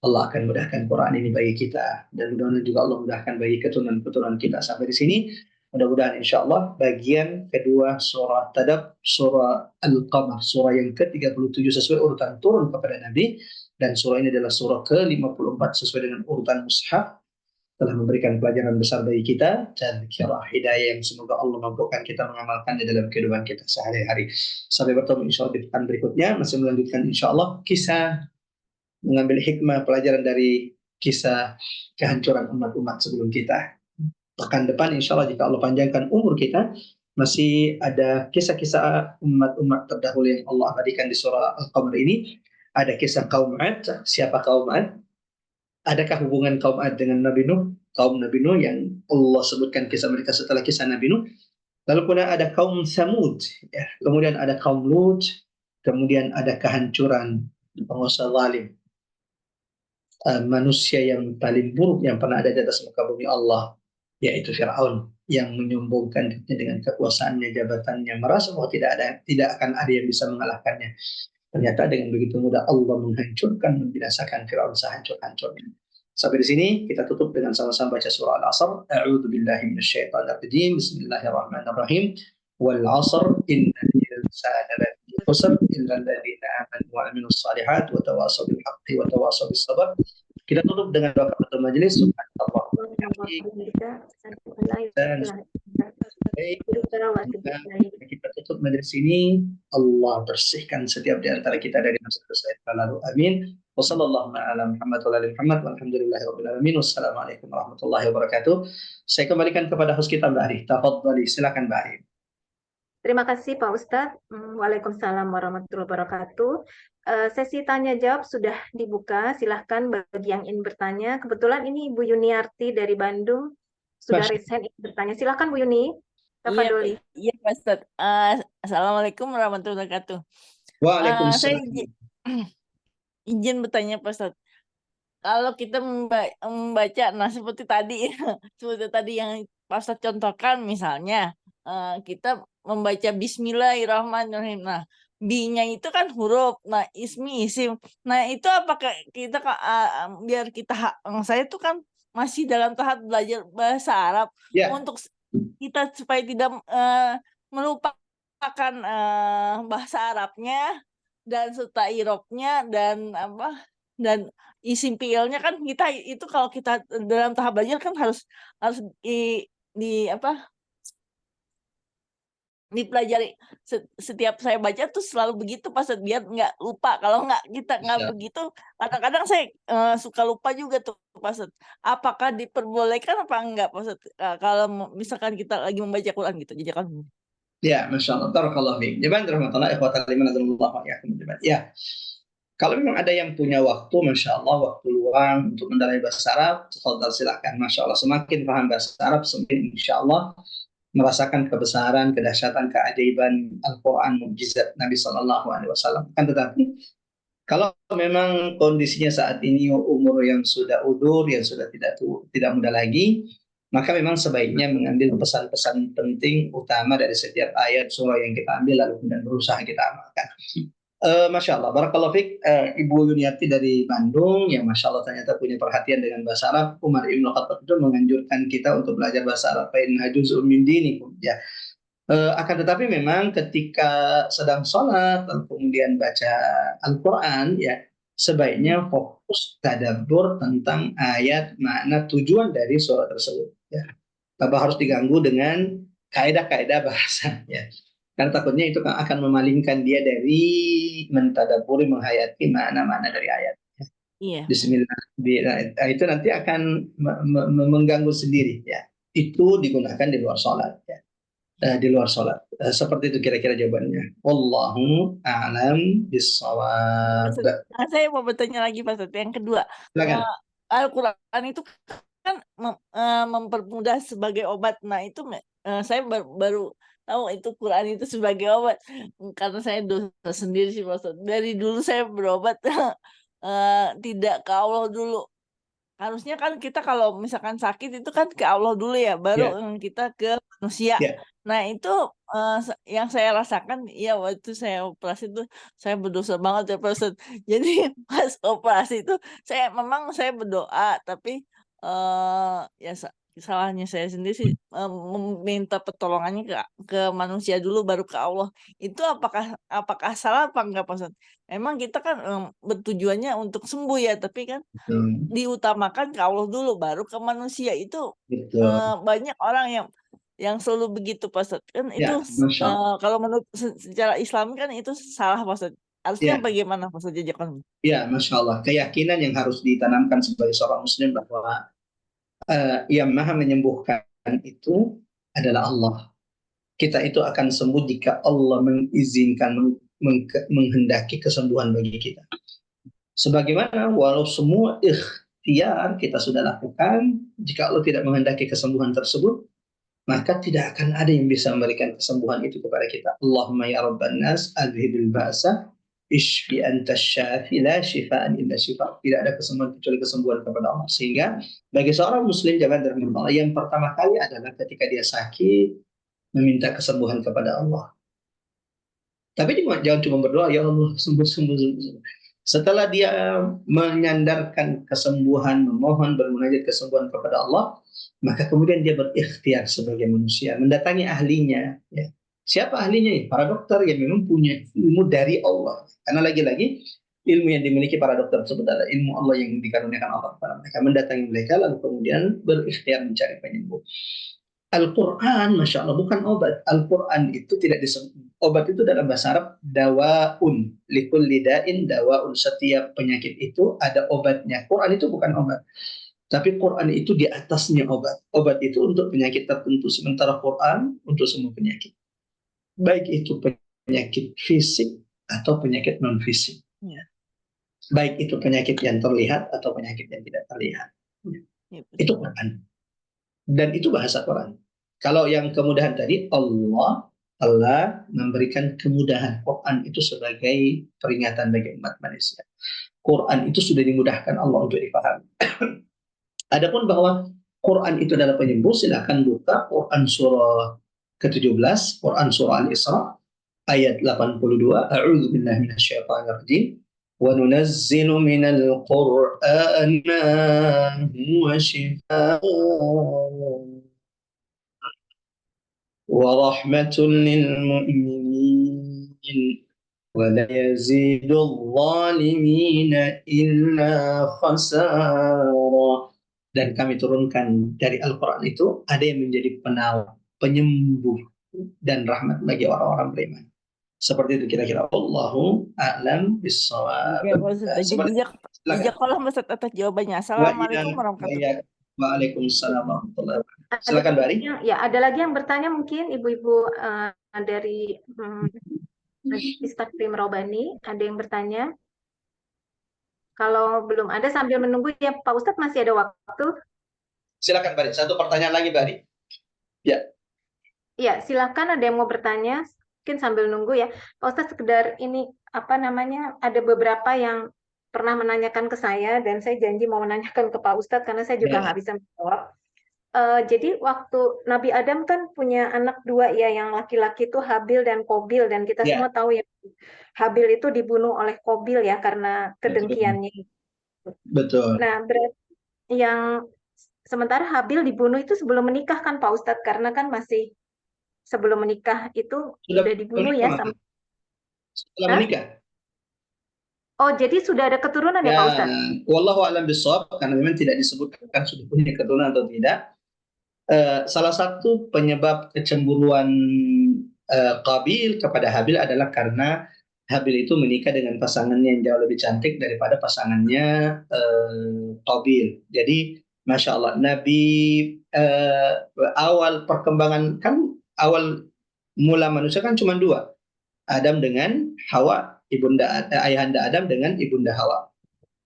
Allah akan mudahkan Quran ini bagi kita. Dan mudah-mudahan juga Allah mudahkan bagi keturunan-keturunan kita. Sampai di sini, mudah-mudahan insya Allah bagian kedua surah Tadab, surah Al-Qamar, surah yang ke-37 sesuai urutan turun kepada Nabi. Dan surah ini adalah surah ke-54 sesuai dengan urutan mushaf, telah memberikan pelajaran besar bagi kita dan kira hidayah yang semoga Allah mampukan kita mengamalkannya dalam kehidupan kita sehari-hari. Sampai bertemu insya Allah di pekan berikutnya, masih melanjutkan insya Allah kisah, mengambil hikmah pelajaran dari kisah kehancuran umat-umat sebelum kita. Pekan depan insya Allah jika Allah panjangkan umur kita, masih ada kisah-kisah umat-umat terdahulu yang Allah abadikan di surah Al-Qamar ini. Ada kisah kaum Ad. Siapa kaum Ad? Adakah hubungan kaum Ad dengan Nabi Nuh? Kaum Nabi Nuh yang Allah sebutkan kisah mereka setelah kisah Nabi Nuh. Lalu kemudian ada kaum Samud, ya. Kemudian ada kaum Lut, kemudian ada kehancuran penguasa zalim, manusia yang paling buruk yang pernah ada di atas muka bumi Allah, yaitu Fir'aun, yang menyombongkan dirinya dengan kekuasaannya, jabatannya, merasa bahwa tidak akan ada yang bisa mengalahkannya. Ternyata dengan begitu mudah Allah menghancurkan, membinasakan Fir'aun sehancur-hancurnya. Sampai di sini kita tutup dengan sama-sama baca surah Al-Asr. A'udzu billahi minasyaitonir rajim. Bismillahirrahmanirrahim. Wal 'asr innal insana lafi khusr illa alladziina aamanu wa 'amilus shalihaati wa tawashaw bil haqqi wa tawashaw bis sabr. Kita tutup dengan doa kafaratul majelis. Subhanallah wa bihamdihi. Dan baik, kita tutup majelis ini. Allah bersihkan setiap di antara kita dari dosa-dosa yang lalu. Amin. Wassallallahu ala Muhammad wa ala Muhammad walhamdulillahirabbil alamin. Wassalamualaikum warahmatullahi wabarakatuh. Saya kembalikan kepada host kita Mbak Ari. Tafadhali, silakan Mbak Ari. Terima kasih Pak Ustadz. Waalaikumsalam warahmatullahi wabarakatuh. Sesi tanya jawab sudah dibuka. Silahkan bagi yang ingin bertanya. Kebetulan ini Ibu Yuniarti dari Bandung sudah raise hand ingin bertanya. Silahkan Bu Yuni. Tafadholi. Iya Pak Ustadz. Assalamualaikum warahmatullahi wabarakatuh. Waalaikumsalam. Saya izin bertanya Pak Ustadz. Kalau kita membaca, nah seperti tadi yang Pak Ustadz contohkan, misalnya kita membaca Bismillahirrahmanirrahim. Nah, B-nya itu kan huruf, nah ismi isim. Nah itu apakah kita biar kita, saya itu kan masih dalam tahap belajar bahasa Arab, untuk kita supaya tidak melupakan bahasa Arabnya dan serta irobnya dan dan isim fiilnya kan kita itu kalau kita dalam tahap belajar kan harus dipelajari. Setiap saya baca tuh selalu begitu Pak Ustadz, biar nggak lupa. Kalau kita nggak begitu, kadang-kadang saya suka lupa juga tuh Pak Ustadz. Apakah diperbolehkan apa enggak Pak Ustadz kalau misalkan kita lagi membaca Quran gitu? Jadi kan ya, Masya Allah, barakallahu fiik. Jazakallahu rahmatullah ikhwatal iman azallahu wa iyyakum. Ya, kalau memang ada yang punya waktu, Masya Allah, waktu luang untuk mendalami bahasa Arab, silakan. Masya Allah, semakin paham bahasa Arab, semakin Insya Allah merasakan kebesaran, kedahsyatan, keajaiban Al-Quran, mukjizat Nabi Sallallahu Alaihi Wasallam. Kan tetapi kalau memang kondisinya saat ini umur yang sudah udur, yang sudah tidak muda lagi, maka memang sebaiknya mengambil pesan-pesan penting utama dari setiap ayat surah yang kita ambil lalu kemudian berusaha kita amalkan. Masya Allah, barakallahu fiik. Ibu Yuniarti dari Bandung yang Masya Allah ternyata punya perhatian dengan bahasa Arab. Umar Ibn Khattab itu menganjurkan kita untuk belajar bahasa Arab. Fa'innaha juz'un min dinikum. Ya. Akan tetapi memang ketika sedang sholat lalu kemudian baca Al-Quran, ya sebaiknya fokus tadabbur tentang ayat, makna, tujuan dari surah tersebut. Ya. Tanpa harus diganggu dengan kaidah-kaidah bahasa. Ya. Karena takutnya itu akan memalingkan dia dari mentadaburi, menghayati makna-makna dari ayat. Iya. Bismillah. Itu nanti akan mengganggu sendiri. Ya. Itu digunakan di luar sholat. Ya. Di luar sholat. Seperti itu kira-kira jawabannya. Wallahu a'lam bishawab. Saya mau bertanya lagi Pak Ustadz. Yang kedua, Al-Quran itu kan mempermudah sebagai obat. Nah itu saya baru tahu itu Quran itu sebagai obat, karena saya dosa sendiri sih Pak Ustadz. Dari dulu saya berobat tidak ke Allah dulu. harusnya kan kita kalau misalkan sakit itu kan ke Allah dulu ya, baru Ya, kita ke manusia. ya. Nah itu yang saya rasakan, ya waktu saya operasi itu saya berdosa banget ya Pak Ustadz. Jadi pas operasi itu memang saya berdoa, tapi ya salahnya saya sendiri sih meminta pertolongannya ke manusia dulu baru ke Allah. Itu apakah salah apa enggak Pak Ustadz? Emang kita kan bertujuannya untuk sembuh ya, tapi kan diutamakan ke Allah dulu baru ke manusia. Itu Betul. banyak orang yang selalu begitu Pak Ustadz. Kan itu Ya, Masya Allah. kalau menurut secara Islam kan itu salah Pak Ustadz. Harusnya Ya, bagaimana Pak Ustadz Jajakan? ya, Masya Allah. Keyakinan yang harus ditanamkan sebagai seorang Muslim bahwa yang maha menyembuhkan itu adalah Allah. Kita itu akan sembuh jika Allah mengizinkan, menghendaki kesembuhan bagi kita. Sebagaimana walau semua ikhtiar kita sudah lakukan, jika Allah tidak menghendaki kesembuhan tersebut, maka tidak akan ada yang bisa memberikan kesembuhan itu kepada kita. Allahumma ya Rabban nas, adhibil ba'sa, ishfi anta syafi, la shifaan illa shifa. Tidak ada kesembuhan kecuali kesembuhan kepada Allah. Sehingga bagi seorang muslim jamaah dirahmati Allah, yang pertama kali adalah ketika dia sakit, meminta kesembuhan kepada Allah. Tapi jangan cuma berdoa, ya Allah sembuh, sembuh, sembuh, sembuh. Setelah dia menyandarkan kesembuhan, memohon bermunajat kesembuhan kepada Allah, maka kemudian dia berikhtiar sebagai manusia, mendatangi ahlinya. Ya. Siapa ahlinya? Para dokter yang memang punya ilmu dari Allah. Karena lagi-lagi ilmu yang dimiliki para dokter tersebut adalah ilmu Allah yang dikaruniakan Allah kepada mereka. Mendatangi mereka lalu kemudian berikhtiar mencari penyembuh. Al-Quran, Masya Allah, bukan obat. Al-Quran itu tidak disebut. Obat itu dalam bahasa Arab, dawaun. Likul lidain dawaun. Setiap penyakit itu ada obatnya. Quran itu bukan obat. Tapi Quran itu di atasnya obat. Obat itu untuk penyakit tertentu. Sementara Quran untuk semua penyakit. Baik itu penyakit fisik atau penyakit non-fisik. Ya. Baik itu penyakit yang terlihat atau penyakit yang tidak terlihat. Ya, itu Quran. Dan itu bahasa Quran. Kalau yang kemudahan tadi, Allah telah memberikan kemudahan. Quran itu sebagai peringatan bagi umat manusia. Quran itu sudah dimudahkan Allah untuk dipahami. Adapun bahwa Quran itu adalah penyembuh, silakan buka Quran surah ke-17, Quran surah Al-Isra, ayat 82. A'udzu billahi minasyaitonir rajim. وَنُنَزِّلُ مِنَ الْقُرْآنِ مَا هُوَ شِفَاءٌ وَرَحْمَةٌ لِلْمُؤْمِنِينَ وَلَا يَزِيدُ الظَّالِمِينَ إِلَّا خَسَارًا. Dan kami turunkan dari Al-Quran itu ada yang menjadi penawar, penyembuh, dan rahmat bagi orang-orang beriman. Seperti itu kira-kira. Allahu a'lam bissawab. Jazakallah Ustaz atas jawabannya. Assalamualaikum warahmatullahi wabarakatuh. Waalaikumsalam warahmatullahi wabarakatuh. Silakan Bari. Ya, ada lagi yang bertanya mungkin ibu-ibu dari Majelis Taklim Robani, ada yang bertanya? Kalau belum ada sambil menunggu ya Pak Ustadz, masih ada waktu. Silakan Bari. Satu pertanyaan lagi Bari. Ya. Ya, silakan ada yang mau bertanya. Mungkin sambil nunggu ya. Pak Ustadz, sekedar ini ada beberapa yang pernah menanyakan ke saya dan saya janji mau menanyakan ke Pak Ustadz karena saya juga nggak bisa menjawab. Jadi waktu Nabi Adam kan punya anak dua ya, yang laki-laki itu Habil dan Qobil, dan kita semua tahu ya Habil itu dibunuh oleh Qobil ya karena kedengkiannya. Betul. Nah, yang sementara Habil dibunuh itu sebelum menikah kan Pak Ustadz, karena kan masih sebelum menikah itu sudah dibunuh ya sama setelah menikah. Oh, jadi sudah ada keturunan ya Pak Ustadz? Wallahu a'lam bishawab, karena memang tidak disebutkan sudah punya keturunan atau tidak. Salah satu penyebab kecemburuan Qabil kepada Habil adalah karena Habil itu menikah dengan pasangannya yang jauh lebih cantik daripada pasangannya Qabil. Jadi Masya Allah, Nabi awal perkembangan kan, awal mula manusia kan cuma dua, Adam dengan Hawa, ayahanda Adam dengan ibunda Hawa.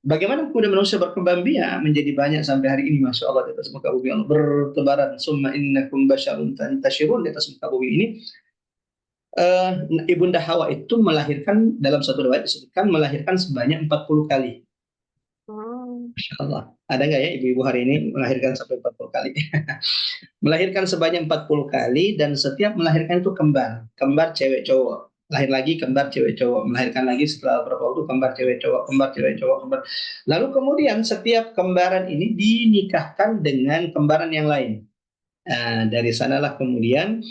Bagaimana kemudian manusia berkembang biak menjadi banyak sampai hari ini, Masya Allah, di atas muka bumi Allah bertebaran. Summa innakum basyarun tantashirun, di atas muka bumi ini. Ibunda Hawa itu melahirkan, dalam satu riwayat disebutkan melahirkan sebanyak 40 kali. Masya Allah. Ada nggak ya ibu-ibu hari ini melahirkan sampai 40 kali? Melahirkan sebanyak 40 kali dan setiap melahirkan itu kembar. Kembar cewek cowok. Lahir lagi kembar cewek cowok. Melahirkan lagi setelah beberapa waktu kembar cewek cowok, kembar cewek cowok, kembar. Lalu kemudian setiap kembaran ini dinikahkan dengan kembaran yang lain. Dari sanalah kemudian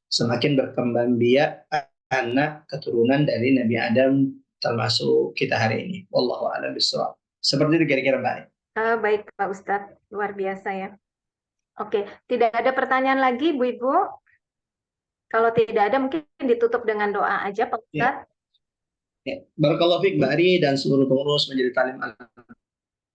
semakin berkembang biak anak keturunan dari Nabi Adam termasuk kita hari ini. Wallahu a'lam bishawab. Seperti itu kira-kira Mbak. Baik Pak Ustadz, luar biasa ya. Oke, tidak ada pertanyaan lagi Bu Ibu? Kalau tidak ada mungkin ditutup dengan doa aja Pak Ustadz. Ya. Barakallahu fiik Mbak Ari dan seluruh pengurus menjadi talim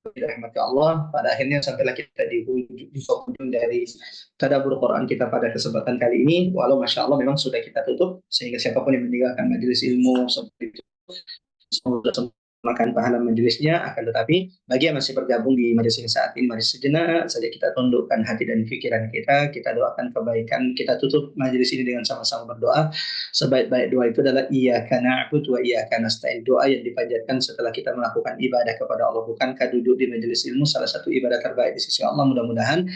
dirahmati Allah. Pada akhirnya sampailah kita di ujung dari tadabbur Quran kita pada kesempatan kali ini. Walau Masya Allah memang sudah kita tutup, sehingga siapapun yang meninggalkan majelis ilmu seperti itu, semoga makan pahala majelisnya. Akan tetapi bagi yang masih bergabung di majelis ini saat ini, mari sejenak saja kita tundukkan hati dan pikiran kita doakan kebaikan, kita tutup majelis ini dengan sama-sama berdoa. Sebaik-baik doa itu adalah iyyaka na'budu wa iyyaka nasta'in, doa yang dipanjatkan setelah kita melakukan ibadah kepada Allah. Bukankah duduk di majelis ilmu salah satu ibadah terbaik di sisi Allah? Mudah-mudahan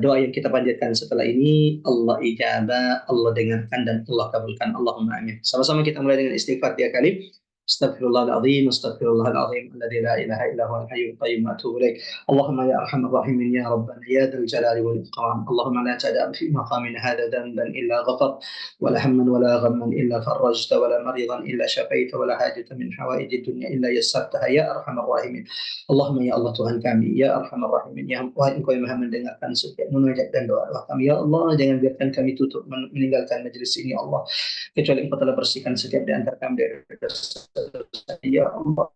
doa yang kita panjatkan setelah ini Allah ijabah, Allah dengarkan dan Allah kabulkan. Allahumma amin. Sama-sama kita mulai dengan istighfar 3 kali. Astaghfirullahaladzim, astaghfirullahaladzim, alladzi la ilaha illa huwal hayyul qayyum, atubu ilaik. Allahumma ya arhamar rahimin ya rabbana ya dzal jalali wal ikram. Allahumma la tad'a fi maqamin hadha dhanban illa ghafar, wa la hamman wa la ghamman illa farajta, wa la maridan illa syafaita, wa la hajatan min hawaijid dunya illa yassartaha ya arhamar rahimin. Allahumma ya Allah Tuhan kami, ya arhamar rahimin, ya Engkau yang Maha mendengarkan setiap munajat dan doa kami. Ya Allah, jangan biarkan kami tutup meninggalkan majelis ini ya Allah, kecuali Engkau telah bersihkan setiap di antara kami dari dosa. Ya Allah,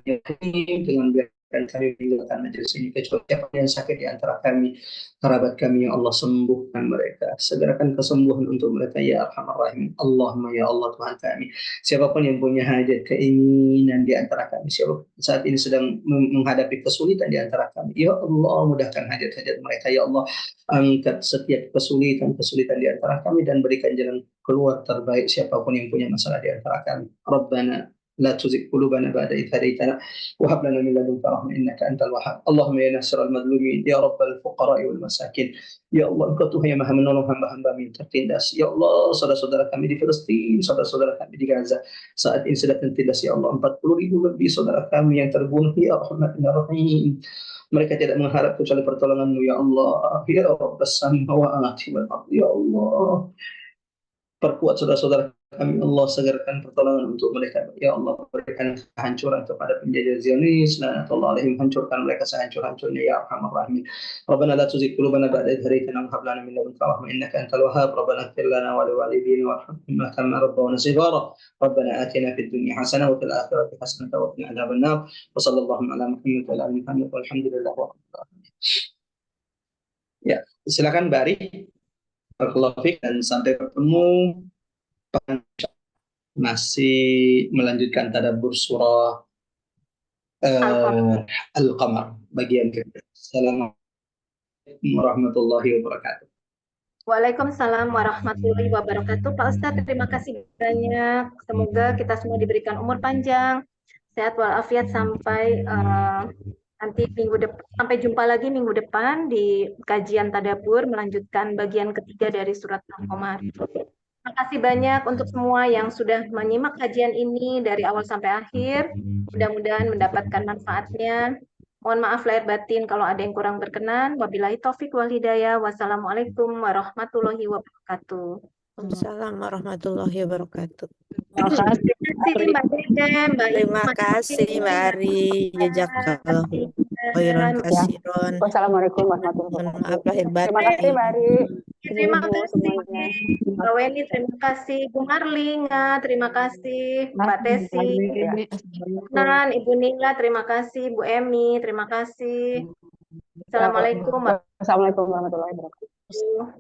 dengan biarkan kami meninggalkan majelis ini, kecuali siapa yang sakit di antara kami, kerabat kami, ya Allah sembuhkan mereka, segerakan kesembuhan untuk mereka ya arhamar rahim. Allahumma ya Allah Tuhan kami, siapapun yang punya hajat keinginan di antara kami, siapa saat ini sedang menghadapi kesulitan di antara kami, ya Allah mudahkan hajat-hajat mereka ya Allah, angkat setiap kesulitan di antara kami dan berikan jalan keluar terbaik siapapun yang punya masalah di antara kami. Rabbana لا تزغ قلوبنا بعد إذ هديتنا وهب لنا من لدنك رحمة إنك أنت الوهاب. اللهم يا ناصر المظلومين يا رب الفقراء والمساكين, ya Allah Engkau Tuhan yang maha menolong hamba-hamba yang tertindas. Ya Allah, saudara-saudara kami di Palestina, saudara-saudara kami di Gaza saat ini sedang tertindas ya Allah. 40.000 lebih saudara kami yang terbunuh ya Rahman ya Rahim. Mereka tidak mengharap kecuali pertolongan-Mu ya Allah. Ya Rabbas samawati wal ardi, ya Allah perkuat saudara-saudara kami, Allah segerakan pertolongan untuk mereka ya Allah. Berikan kehancuran kepada penjajah Zionis, laknatullah alaihim, hancurkan mereka sehancur-hancurnya ya arhamar rahimin. Rabbana la tuzigh qulubana ba'da idh hadaytana wa hab lana min ladunka rahmah innaka antal wahhab. Rabbana ighfir lana wa liwalidina warhamhum kama rabbayana shighara. Rabbana atina fid dunya hasanah wa fil akhirati hasanah wa qina adzaban nar. Wa sallallahu ala Muhammad wa ala ali Muhammad walhamdulillahi rabbil alamin. Ya, silakan Mbak Ari. Barakallahu fiik dan sampai bertemu. Masih melanjutkan tadabbur surah Al-Qamar bagian kedua. Assalamualaikum warahmatullahi wabarakatuh. Waalaikumsalam warahmatullahi wabarakatuh. Pak Ustadz, terima kasih banyak. Semoga kita semua diberikan umur panjang, sehat walafiat sampai nanti minggu depan. Sampai jumpa lagi minggu depan di kajian tadabbur melanjutkan bagian ketiga dari surat Al-Qamar. Terima kasih banyak untuk semua yang sudah menyimak kajian ini dari awal sampai akhir. Mudah-mudahan mendapatkan manfaatnya. Mohon maaf lahir batin kalau ada yang kurang berkenan. Wabillahi taufik wal hidayah. Wassalamualaikum warahmatullahi wabarakatuh. Waalaikumsalam warahmatullahi wabarakatuh. Terima kasih Mbak Dede, Mbak Terima kasih Mbak Ari, jazakallahu khairan kasiron. Wassalamualaikum warahmatullahi Mohon wabarakatuh. maaf lahir Terima batin. kasih Mbak Ari. Terima Ibu-ibu kasih semuanya. Mbak Weni, terima kasih Bu Marlinga, terima kasih Mbak Tesi, Nan, Ibu Nila, terima kasih Bu Emi, terima kasih. Assalamualaikum Wassalamualaikum warahmatullahi wabarakatuh. warahmatullahi wabarakatuh.